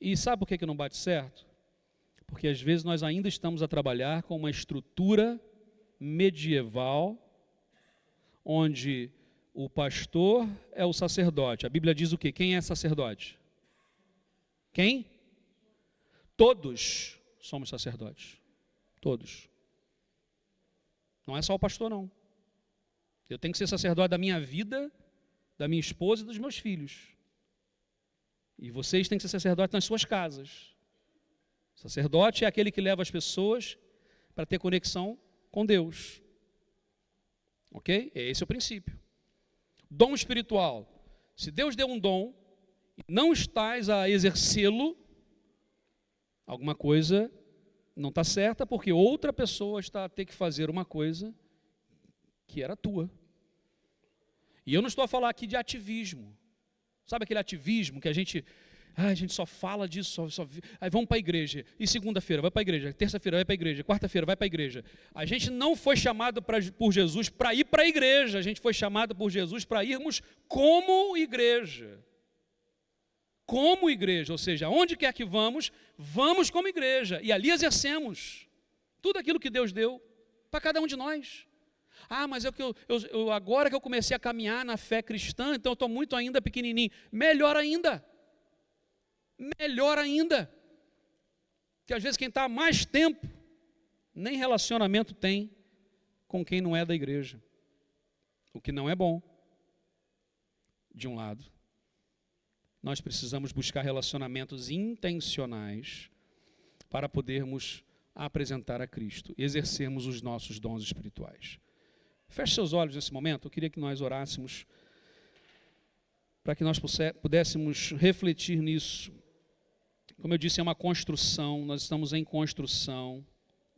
E sabe por que não bate certo? Porque às vezes nós ainda estamos a trabalhar com uma estrutura medieval, onde o pastor é o sacerdote. A Bíblia diz o quê? Quem é sacerdote? Quem? Todos somos sacerdotes. Todos. Não é só o pastor, não. Eu tenho que ser sacerdote da minha vida, da minha esposa e dos meus filhos. E vocês têm que ser sacerdotes nas suas casas. Sacerdote é aquele que leva as pessoas para ter conexão com Deus. Ok? Esse é o princípio. Dom espiritual. Se Deus deu um dom e não estás a exercê-lo, alguma coisa não está certa, porque outra pessoa está a ter que fazer uma coisa que era tua. E eu não estou a falar aqui de ativismo. Sabe aquele ativismo que a gente só fala disso, aí vamos para a igreja, e segunda-feira vai para a igreja, terça-feira vai para a igreja, quarta-feira vai para a igreja. A gente não foi chamado por Jesus para ir para a igreja, a gente foi chamado por Jesus para irmos como igreja. Como igreja, ou seja, onde quer que vamos, vamos como igreja, e ali exercemos tudo aquilo que Deus deu para cada um de nós. Mas agora que eu comecei a caminhar na fé cristã, então eu estou muito ainda pequenininho. Melhor ainda. Melhor ainda. Que às vezes quem está há mais tempo, nem relacionamento tem com quem não é da igreja. O que não é bom. De um lado. Nós precisamos buscar relacionamentos intencionais para podermos apresentar a Cristo, exercermos os nossos dons espirituais. Feche seus olhos nesse momento. Eu queria que nós orássemos para que nós pudéssemos refletir nisso. Como eu disse, é uma construção, nós estamos em construção.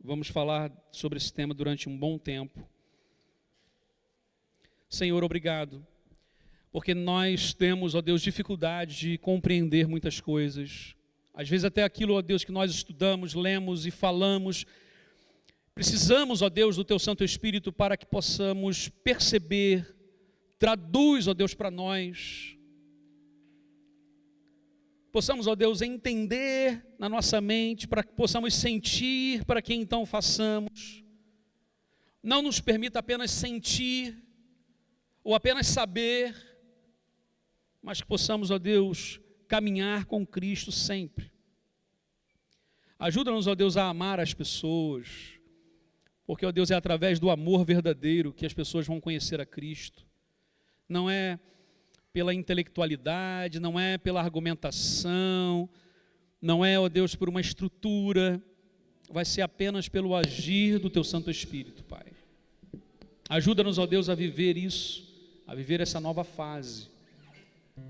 Vamos falar sobre esse tema durante um bom tempo. Senhor, obrigado, porque nós temos, ó Deus, dificuldade de compreender muitas coisas. Às vezes até aquilo, ó Deus, que nós estudamos, lemos e falamos, precisamos, ó Deus, do Teu Santo Espírito para que possamos perceber. Traduz, ó Deus, para nós. Possamos, ó Deus, entender na nossa mente, para que possamos sentir, para que então façamos. Não nos permita apenas sentir, ou apenas saber, mas que possamos, ó Deus, caminhar com Cristo sempre. Ajuda-nos, ó Deus, a amar as pessoas, porque, ó Deus, é através do amor verdadeiro que as pessoas vão conhecer a Cristo. Não é pela intelectualidade, não é pela argumentação, não é, ó Deus, por uma estrutura, vai ser apenas pelo agir do Teu Santo Espírito, Pai. Ajuda-nos, ó Deus, a viver isso, a viver essa nova fase,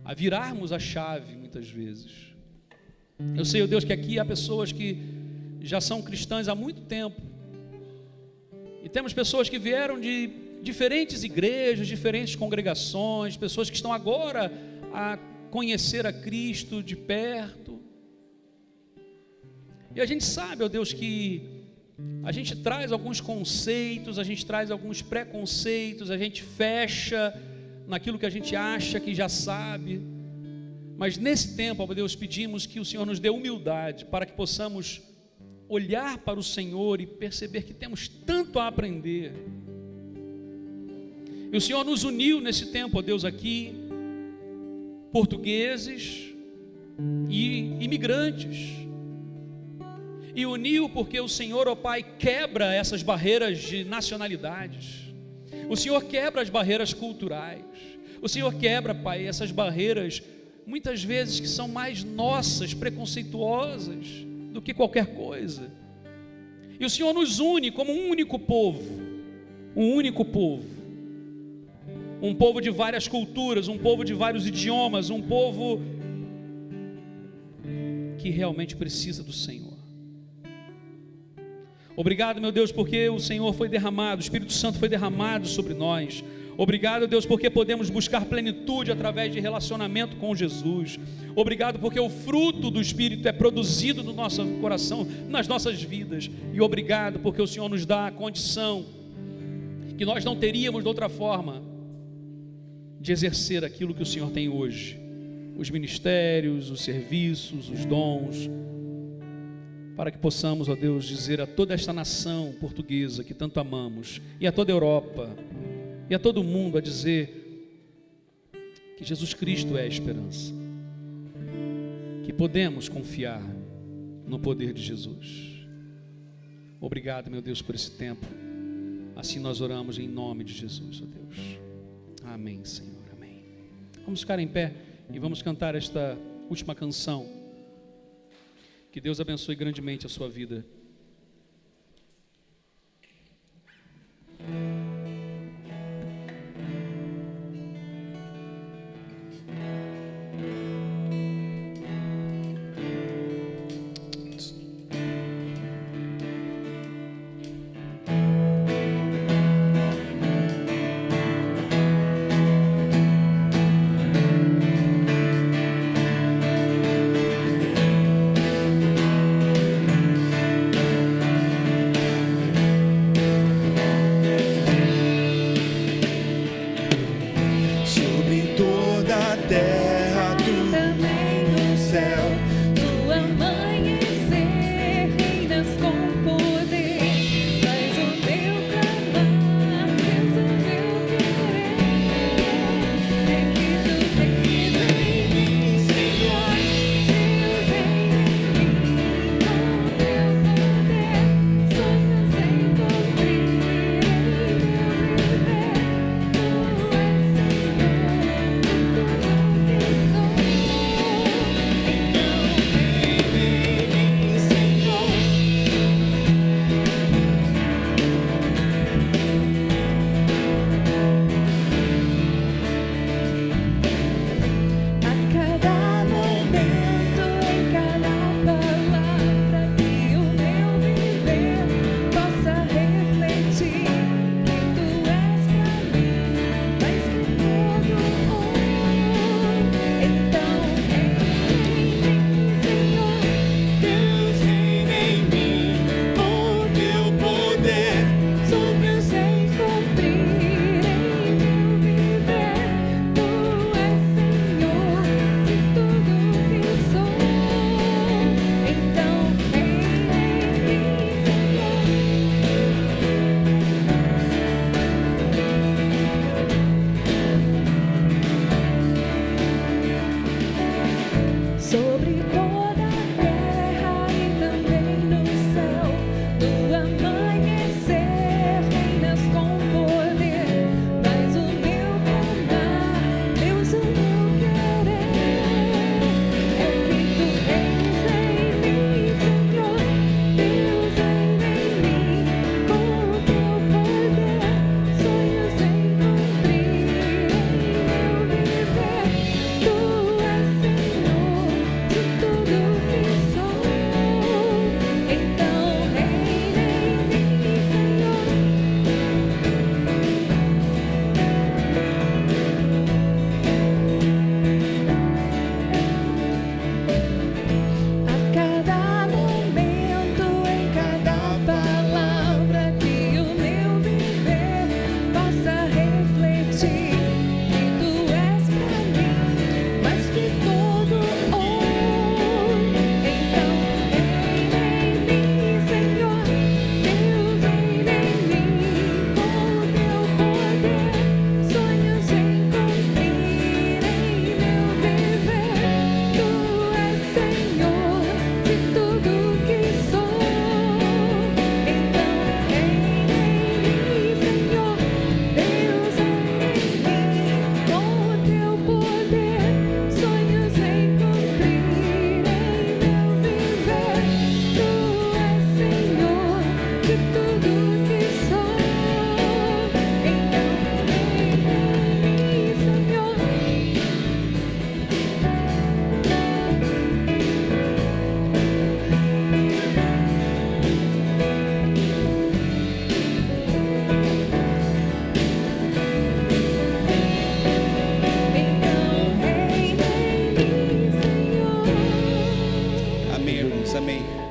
a virarmos a chave muitas vezes. Eu sei, ó Deus, que aqui há pessoas que já são cristãs há muito tempo, e temos pessoas que vieram de diferentes igrejas, diferentes congregações, pessoas que estão agora a conhecer a Cristo de perto. E a gente sabe, ó Deus, que a gente traz alguns conceitos, a gente traz alguns preconceitos, a gente fecha naquilo que a gente acha que já sabe. Mas nesse tempo, ó Deus, pedimos que o Senhor nos dê humildade para que possamos olhar para o Senhor e perceber que temos tanto a aprender. E o Senhor nos uniu nesse tempo, ó Deus, aqui, portugueses e imigrantes. E uniu porque o Senhor, ó Pai, quebra essas barreiras de nacionalidades. O Senhor quebra as barreiras culturais. O Senhor quebra, Pai, essas barreiras, muitas vezes que são mais nossas, preconceituosas, do que qualquer coisa. E o Senhor nos une como um único povo. Um único povo. Um povo de várias culturas, um povo de vários idiomas, um povo que realmente precisa do Senhor. Obrigado, meu Deus, porque o Senhor foi derramado, o Espírito Santo foi derramado sobre nós. Obrigado, Deus, porque podemos buscar plenitude através de relacionamento com Jesus. Obrigado porque o fruto do Espírito é produzido no nosso coração, nas nossas vidas. E obrigado porque o Senhor nos dá a condição que nós não teríamos de outra forma de exercer aquilo que o Senhor tem hoje, os ministérios, os serviços, os dons, para que possamos, ó Deus, dizer a toda esta nação portuguesa que tanto amamos, e a toda a Europa, e a todo mundo, a dizer que Jesus Cristo é a esperança, que podemos confiar no poder de Jesus. Obrigado, meu Deus, por esse tempo. Assim nós oramos em nome de Jesus, ó Deus. Amém, Senhor, amém. Vamos ficar em pé e vamos cantar esta última canção. Que Deus abençoe grandemente a sua vida. Sobre toda a terra, tu Também no céu, tu amanhecer, reinas com poder. Faz o meu clamar, Deus, o meu querer. É que tu tens em mim, Senhor, Deus em mim, com teu poder, sonhos em cumprir em meu viver. Tu és a cada momento, em cada palavra, que o meu viver possa refletir que tu és pra mim mais que todo então em mim, Senhor, Deus reina em mim, com teu poder. sonhos em cumprir em meu viver. Tu és Senhor de tudo que sou. Então em mim, Senhor. Sobre toda a terra e também no céu, tu amanhecer, reinas com poder. Mas o meu clamar, Deus, o meu querer, é que tu reines em mim, Senhor, Deus em mim, com teu poder, sonhos em cumprir em meu viver. Tu és Senhor de tudo que sou. Então reina em mim, a cada momento, em cada palavra, que o meu viver possa refletir que tu és pra mim mais que todo então reina em mim, Senhor, Deus reina em mim, com teu poder, sonhos em cumprir em meu viver. Tu és Senhor de tudo que sou. Então reina em mim, Senhor, Deus reina em mim, com teu poder, sonhos em cumprir em meu viver. Tu és Senhor de tudo que sou. Então reina em mim, Senhor. Então reina em mim, Senhor. Amém, irmãos, amém.